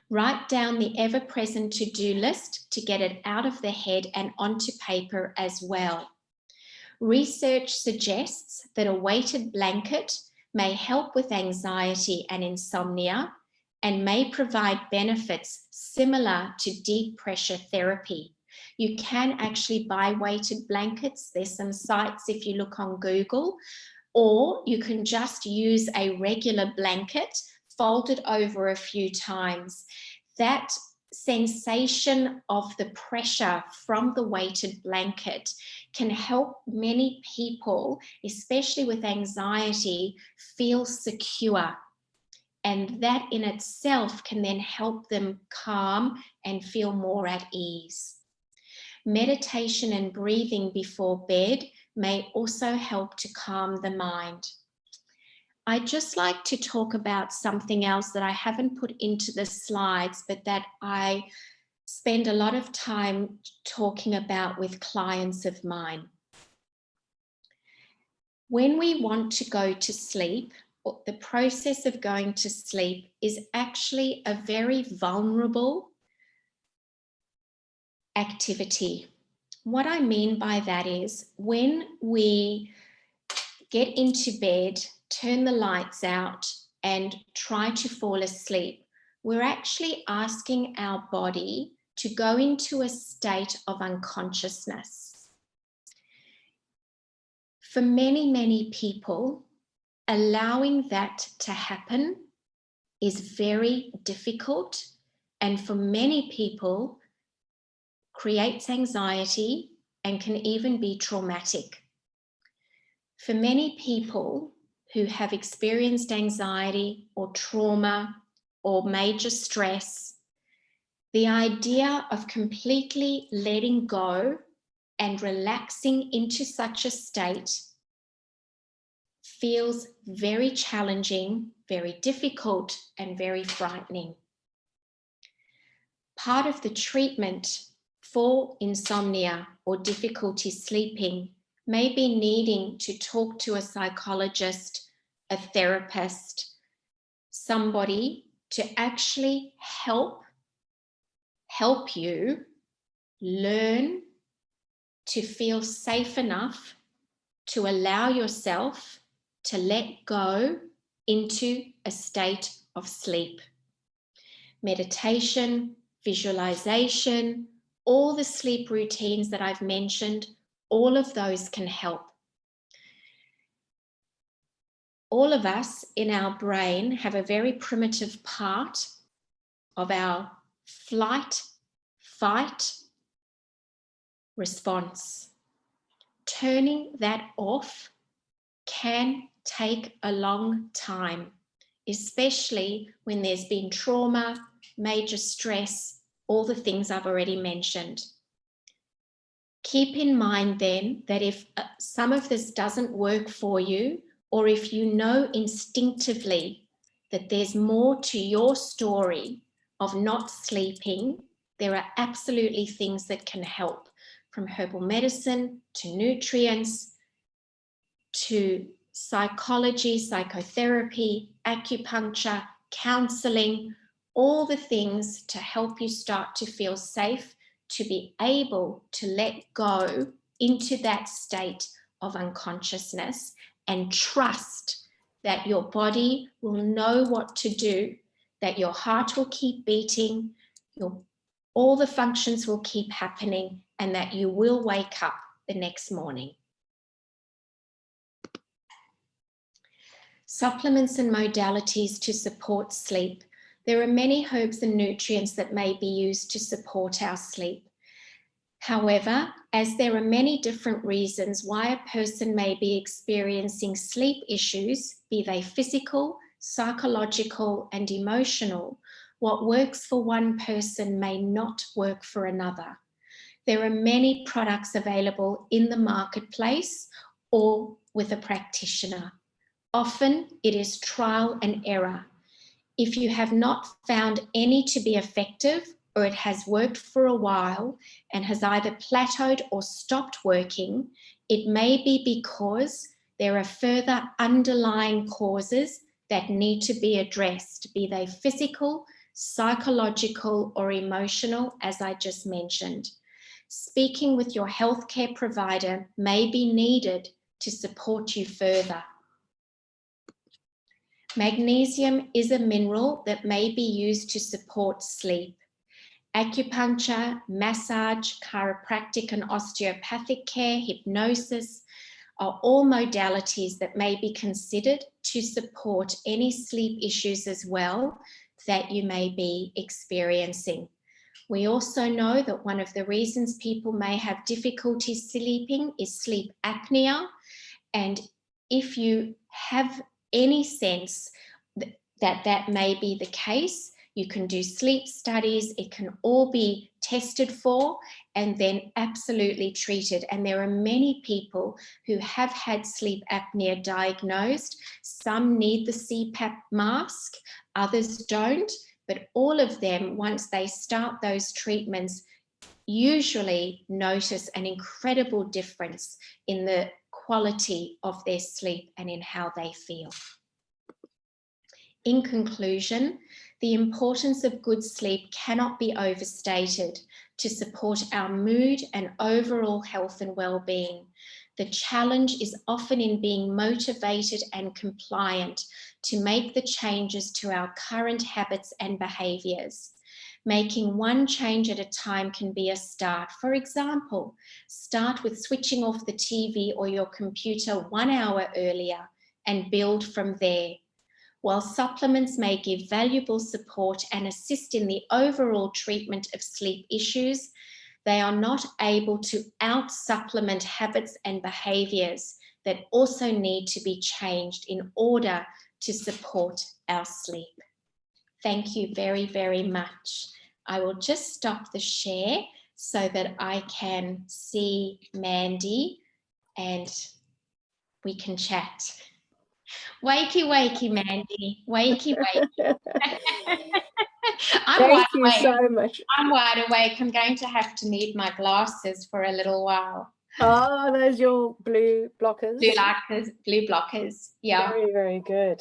[SPEAKER 2] Write down the ever-present to-do list to get it out of the head and onto paper as well. Research suggests that a weighted blanket may help with anxiety and insomnia and may provide benefits similar to deep pressure therapy. You can actually buy weighted blankets. There's some sites if you look on Google, or you can just use a regular blanket folded over a few times. That sensation of the pressure from the weighted blanket can help many people, especially with anxiety, feel secure. And that in itself can then help them calm and feel more at ease. Meditation and breathing before bed may also help to calm the mind. I'd just like to talk about something else that I haven't put into the slides, but that I spend a lot of time talking about with clients of mine. When we want to go to sleep, the process of going to sleep is actually a very vulnerable activity. What I mean by that is when we get into bed, turn the lights out, and try to fall asleep, we're actually asking our body to go into a state of unconsciousness. For many, many people, allowing that to happen is very difficult, and for many people, creates anxiety and can even be traumatic. For many people who have experienced anxiety or trauma or major stress, the idea of completely letting go and relaxing into such a state feels very challenging, very difficult, and very frightening. Part of the treatment for insomnia or difficulty sleeping may be needing to talk to a psychologist, a therapist, somebody to actually help you learn to feel safe enough to allow yourself to let go into a state of sleep. Meditation, visualization, all the sleep routines that I've mentioned, all of those can help. All of us in our brain have a very primitive part of our flight, fight response. Turning that off can take a long time, especially when there's been trauma, major stress, all the things I've already mentioned. Keep in mind then that if some of this doesn't work for you, or if you know instinctively that there's more to your story of not sleeping, there are absolutely things that can help, from herbal medicine to nutrients to psychology, psychotherapy, acupuncture, counseling, all the things to help you start to feel safe, to be able to let go into that state of unconsciousness and trust that your body will know what to do, that your heart will keep beating, all the functions will keep happening, and that you will wake up the next morning. Supplements and modalities to support sleep. There are many herbs and nutrients that may be used to support our sleep. However, as there are many different reasons why a person may be experiencing sleep issues, be they physical, psychological, and emotional, what works for one person may not work for another. There are many products available in the marketplace or with a practitioner. Often it is trial and error. If you have not found any to be effective, or it has worked for a while and has either plateaued or stopped working, it may be because there are further underlying causes that need to be addressed, be they physical, psychological, or emotional, as I just mentioned. Speaking with your healthcare provider may be needed to support you further. Magnesium is a mineral that may be used to support sleep. Acupuncture, massage, chiropractic and osteopathic care, hypnosis are all modalities that may be considered to support any sleep issues as well that you may be experiencing. We also know that one of the reasons people may have difficulty sleeping is sleep apnea. And if you have any sense that may be the case, you can do sleep studies. It can all be tested for and then absolutely treated. And there are many people who have had sleep apnea diagnosed. Some need the CPAP mask, others don't. But all of them, once they start those treatments, usually notice an incredible difference in the quality of their sleep and in how they feel. In conclusion, the importance of good sleep cannot be overstated to support our mood and overall health and well-being. The challenge is often in being motivated and compliant to make the changes to our current habits and behaviours. Making one change at a time can be a start. For example, start with switching off the TV or your computer 1 hour earlier and build from there. While supplements may give valuable support and assist in the overall treatment of sleep issues, they are not able to out-supplement habits and behaviours that also need to be changed in order to support our sleep. Thank you very, very much. I will just stop the share so that I can see Mandy and we can chat. Wakey, wakey, Mandy. Wakey, wakey.
[SPEAKER 1] Thank you so much.
[SPEAKER 2] I'm wide awake. I'm going to have to need my glasses for a little while.
[SPEAKER 1] Oh, those your blue blockers?
[SPEAKER 2] Blue blockers. Yeah.
[SPEAKER 1] Very, very good.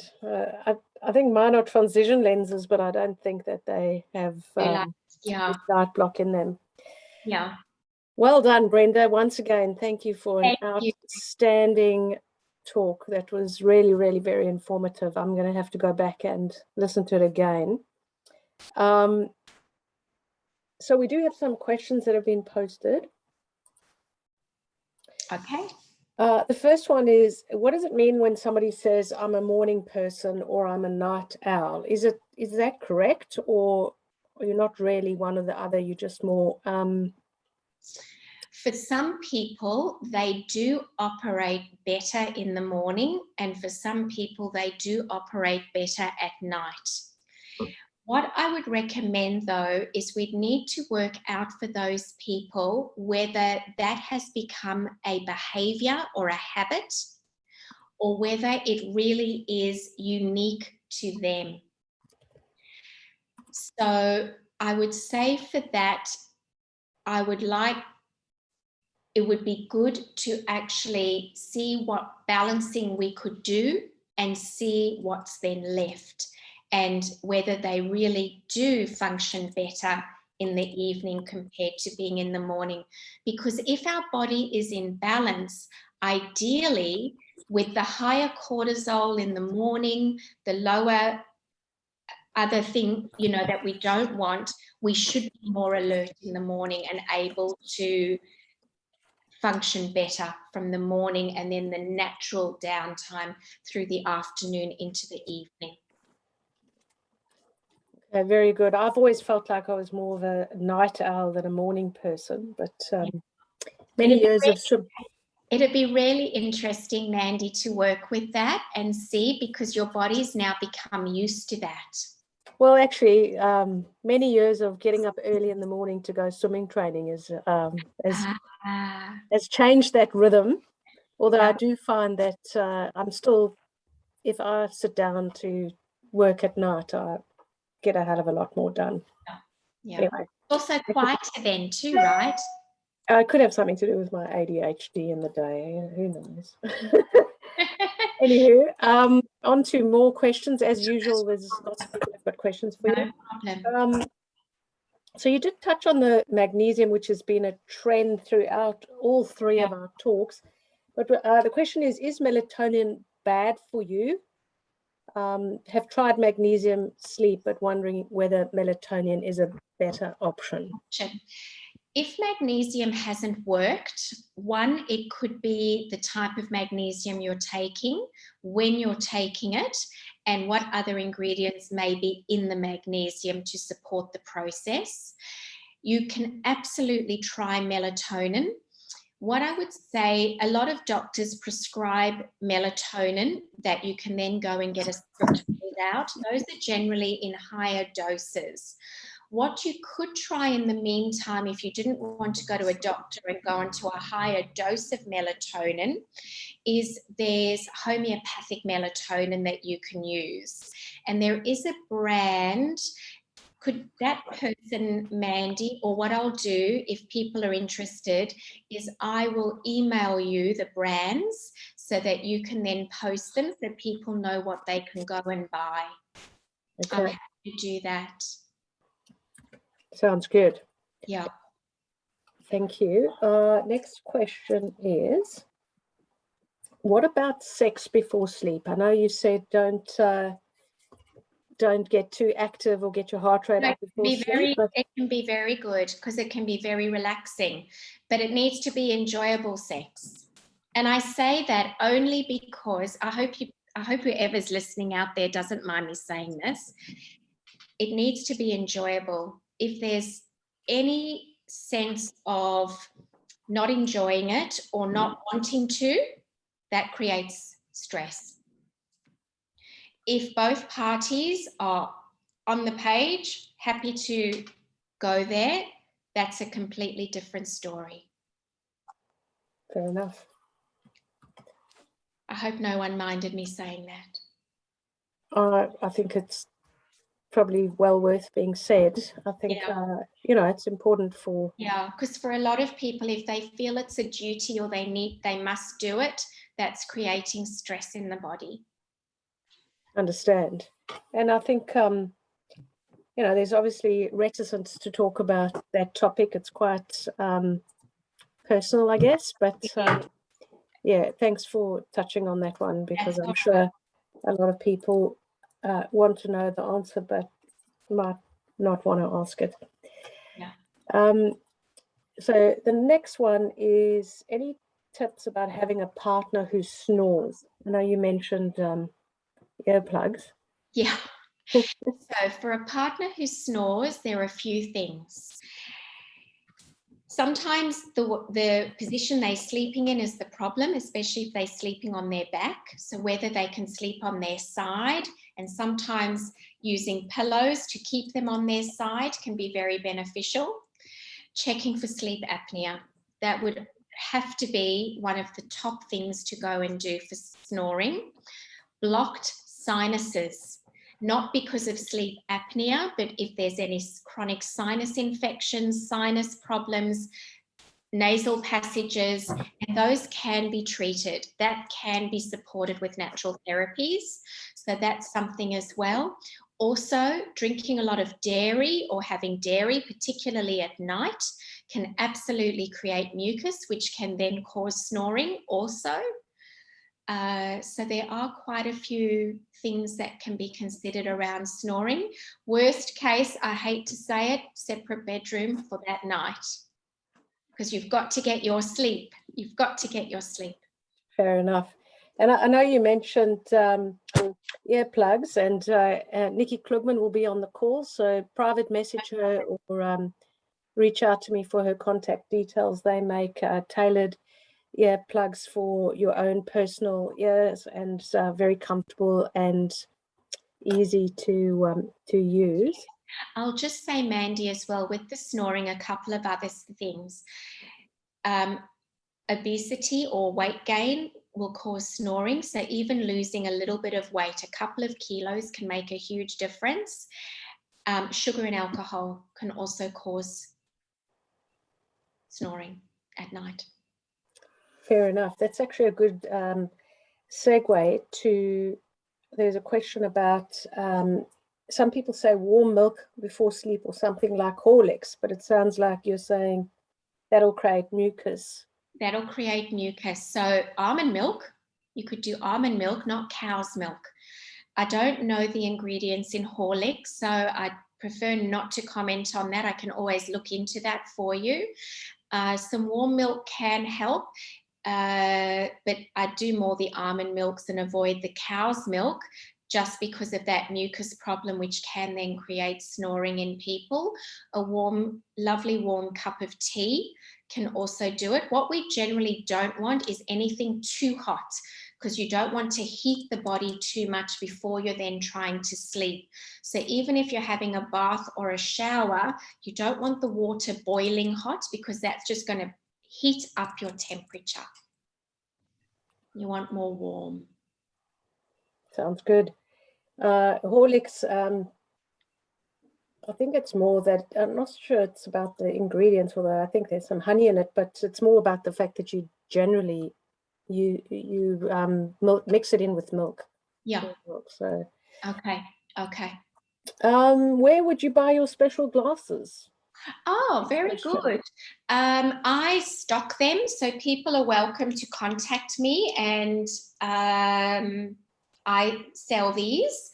[SPEAKER 1] I think mine are transition lenses, but I don't think that they have light block in them.
[SPEAKER 2] Yeah.
[SPEAKER 1] Well done, Brenda. Once again, thank you for an outstanding talk. That was really, really very informative. I'm going to have to go back and listen to it again. So we do have some questions that have been posted.
[SPEAKER 2] Okay.
[SPEAKER 1] The first one is, what does it mean when somebody says I'm a morning person or I'm a night owl? Is that correct, or you're not really one or the other? You're just more
[SPEAKER 2] For some people, they do operate better in the morning, and for some people, they do operate better at night. What I would recommend, though, is we'd need to work out for those people whether that has become a behavior or a habit, or whether it really is unique to them. So I would say for that, it would be good to actually see what balancing we could do and see what's then left, and whether they really do function better in the evening compared to being in the morning. Because if our body is in balance, ideally, with the higher cortisol in the morning, the lower other thing, that we don't want, we should be more alert in the morning and able to function better from the morning, and then the natural downtime through the afternoon into the evening.
[SPEAKER 1] Okay, very good. I've always felt like I was more of a night owl than a morning person, but many years of...
[SPEAKER 2] It'd be really interesting, Mandy, to work with that and see, because your body's now become used to that.
[SPEAKER 1] Well, actually, many years of getting up early in the morning to go swimming training has changed that rhythm. Although I do find that I'm still, if I sit down to work at night, I get a hell of a lot more done.
[SPEAKER 2] Yeah.
[SPEAKER 1] Anyway,
[SPEAKER 2] also quieter then too, right?
[SPEAKER 1] It could have something to do with my ADHD in the day. Who knows? Anywho, on to more questions. As usual, there's lots of people who've got questions for you.
[SPEAKER 2] Problem.
[SPEAKER 1] So you did touch on the magnesium, which has been a trend throughout all three of our talks. But the question is melatonin bad for you? Have tried magnesium sleep, but wondering whether melatonin is a better option.
[SPEAKER 2] If magnesium hasn't worked, one, it could be the type of magnesium you're taking, when you're taking it, and what other ingredients may be in the magnesium to support the process. You can absolutely try melatonin. What I would say, a lot of doctors prescribe melatonin that you can then go and get a script filled out. Those are generally in higher doses. What you could try in the meantime, if you didn't want to go to a doctor and go onto a higher dose of melatonin, is there's homeopathic melatonin that you can use. And there is a brand. Could that person, Mandy, or what I'll do if people are interested is I will email you the brands so that you can then post them so people know what they can go and buy. Okay. I'm happy to do that.
[SPEAKER 1] Sounds good.
[SPEAKER 2] Yeah.
[SPEAKER 1] Thank you. Next question is, what about sex before sleep? I know you said don't get too active or get your heart rate up before sleep.
[SPEAKER 2] It can be very good because it can be very relaxing, but it needs to be enjoyable sex. And I say that only because I hope whoever's listening out there doesn't mind me saying this. It needs to be enjoyable. If there's any sense of not enjoying it or not wanting to, that creates stress. If both parties are on the page, happy to go there, that's a completely different story.
[SPEAKER 1] Fair enough.
[SPEAKER 2] I hope no one minded me saying that.
[SPEAKER 1] I think it's probably well worth being said. I think, it's important for...
[SPEAKER 2] Yeah, because for a lot of people, if they feel it's a duty or they must do it, that's creating stress in the body.
[SPEAKER 1] Understand. And I think, there's obviously reticence to talk about that topic. It's quite personal, I guess. But thanks for touching on that one, because I'm sure a lot of people want to know the answer, but might not want to ask it.
[SPEAKER 2] Yeah.
[SPEAKER 1] So the next one is, any tips about having a partner who snores? I know you mentioned earplugs.
[SPEAKER 2] Yeah. So for a partner who snores, there are a few things. Sometimes the position they're sleeping in is the problem, especially if they're sleeping on their back. So whether they can sleep on their side, and sometimes using pillows to keep them on their side can be very beneficial. Checking for sleep apnea. That would have to be one of the top things to go and do for snoring. Blocked sinuses. Not because of sleep apnea, but if there's any chronic sinus infections, sinus problems, nasal passages, and those can be treated. That can be supported with natural therapies. So that's something as well. Also, drinking a lot of dairy or having dairy, particularly at night, can absolutely create mucus, which can then cause snoring also. So there are quite a few things that can be considered around snoring. Worst case, I hate to say it, separate bedroom for that night, because you've got to get your sleep. You've got to get your sleep.
[SPEAKER 1] Fair enough. And I know you mentioned earplugs, and Nikki Klugman will be on the call, so private message her or reach out to me for her contact details. They make tailored earplugs for your own personal ears, and very comfortable and easy to use.
[SPEAKER 2] I'll just say, Mandy, as well, with the snoring, a couple of other things. Obesity or weight gain will cause snoring. So even losing a little bit of weight, a couple of kilos, can make a huge difference. Sugar and alcohol can also cause snoring at night.
[SPEAKER 1] Fair enough. That's actually a good segue to, there's a question about, some people say warm milk before sleep or something like Horlicks, but it sounds like you're saying that'll create mucus.
[SPEAKER 2] That'll create mucus. So almond milk, you could do almond milk, not cow's milk. I don't know the ingredients in Horlicks, so I prefer not to comment on that. I can always look into that for you. Some warm milk can help, but I do more the almond milks and avoid the cow's milk, just because of that mucus problem, which can then create snoring in people. A warm, lovely warm cup of tea can also do it. What we generally don't want is anything too hot, because you don't want to heat the body too much before you're then trying to sleep. So even if you're having a bath or a shower, you don't want the water boiling hot, because that's just going to heat up your temperature. You want more warm.
[SPEAKER 1] Sounds good. Horlicks, I think it's more that, I'm not sure it's about the ingredients, although I think there's some honey in it, but it's more about the fact that you generally mix it in with milk.
[SPEAKER 2] Yeah.
[SPEAKER 1] So
[SPEAKER 2] Okay.
[SPEAKER 1] where would you buy your special glasses?
[SPEAKER 2] Oh, very good. I stock them, so people are welcome to contact me, and I sell these.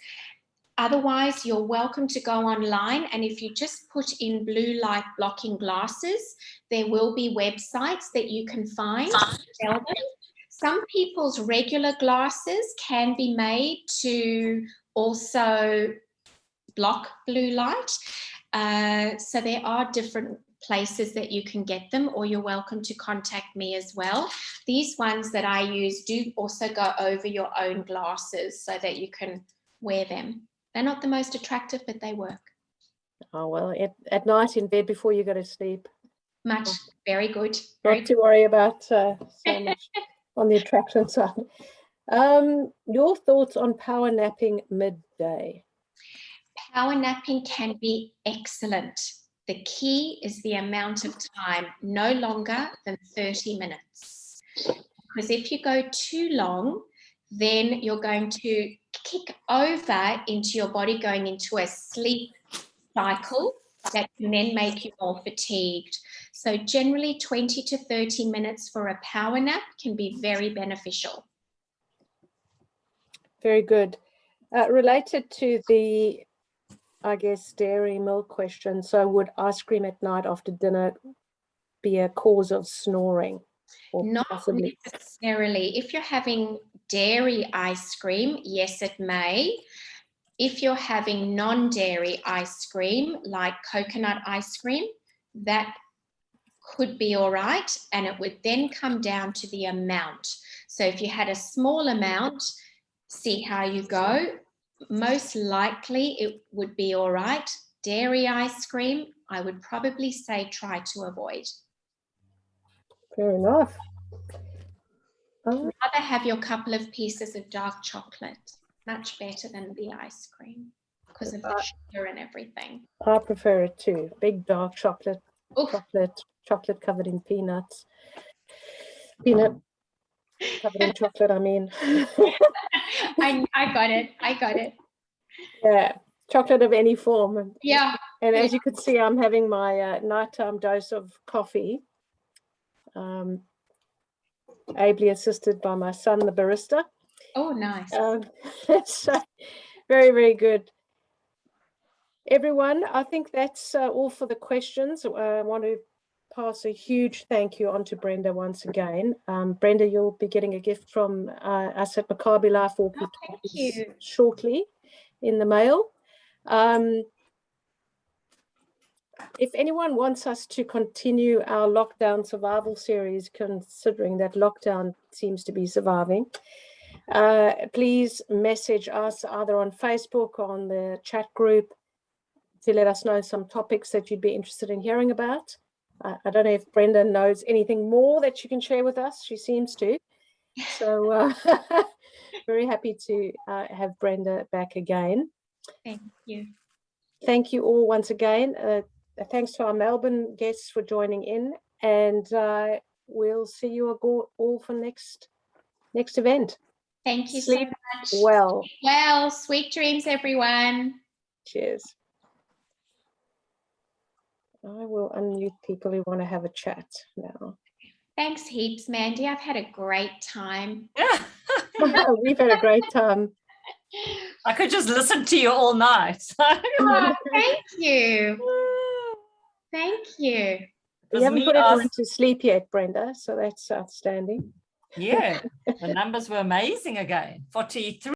[SPEAKER 2] Otherwise, you're welcome to go online, and if you just put in blue light blocking glasses, there will be websites that you can find to sell them. Some people's regular glasses can be made to also block blue light. So there are different places that you can get them, or you're welcome to contact me as well. These ones that I use do also go over your own glasses so that you can wear them. They're not the most attractive, but they work.
[SPEAKER 1] Oh, well, at night in bed before you go to sleep.
[SPEAKER 2] Very good.
[SPEAKER 1] Not to worry about so much on the attraction side. Your thoughts on power napping midday?
[SPEAKER 2] Power napping can be excellent. The key is the amount of time, no longer than 30 minutes. Because if you go too long, then you're going to kick over into your body going into a sleep cycle that can then make you more fatigued. So generally 20 to 30 minutes for a power nap can be very beneficial.
[SPEAKER 1] Very good. Related to the, I guess, dairy milk question, so would ice cream at night after dinner be a cause of snoring? Or
[SPEAKER 2] Not
[SPEAKER 1] possibly?
[SPEAKER 2] necessarily. If you're having dairy ice cream, yes, it may. If you're having non-dairy ice cream, like coconut ice cream, that could be all right. And it would then come down to the amount. So if you had a small amount, see how you go. Most likely it would be all right. Dairy ice cream, I would probably say try to avoid.
[SPEAKER 1] Fair enough.
[SPEAKER 2] Rather have your couple of pieces of dark chocolate. Much better than the ice cream because of the sugar and everything.
[SPEAKER 1] I prefer it too. Big dark chocolate,
[SPEAKER 2] Oof.
[SPEAKER 1] chocolate covered in peanuts. Peanut covered in chocolate, I mean.
[SPEAKER 2] I got it.
[SPEAKER 1] Yeah, chocolate of any form.
[SPEAKER 2] Yeah.
[SPEAKER 1] And as you could see, I'm having my nighttime dose of coffee, ably assisted by my son, the barista.
[SPEAKER 2] Oh, nice.
[SPEAKER 1] So very, very good. Everyone, I think that's all for the questions. I want to pass a huge thank you on to Brenda once again. Brenda, you'll be getting a gift from us at Maccabi Life Lockdown shortly in the mail. If anyone wants us to continue our lockdown survival series, considering that lockdown seems to be surviving, please message us either on Facebook or on the chat group to let us know some topics that you'd be interested in hearing about. I don't know if Brenda knows anything more that she can share with us. She seems to. So very happy to have Brenda back again.
[SPEAKER 2] Thank you.
[SPEAKER 1] Thank you all once again. Thanks to our Melbourne guests for joining in, and we'll see you all for next event.
[SPEAKER 2] Thank you
[SPEAKER 1] Sleep
[SPEAKER 2] so much.
[SPEAKER 1] well.
[SPEAKER 2] Sleep well. Sweet dreams, everyone.
[SPEAKER 1] Cheers. I will unmute people who want to have a chat now.
[SPEAKER 2] Thanks heaps, Mandy. I've had a great time.
[SPEAKER 1] We've had a great time.
[SPEAKER 3] I could just listen to you all night.
[SPEAKER 2] Oh, thank you. Thank you.
[SPEAKER 1] You haven't put anyone to sleep yet, Brenda, so that's outstanding.
[SPEAKER 3] Yeah, the numbers were amazing again. 43.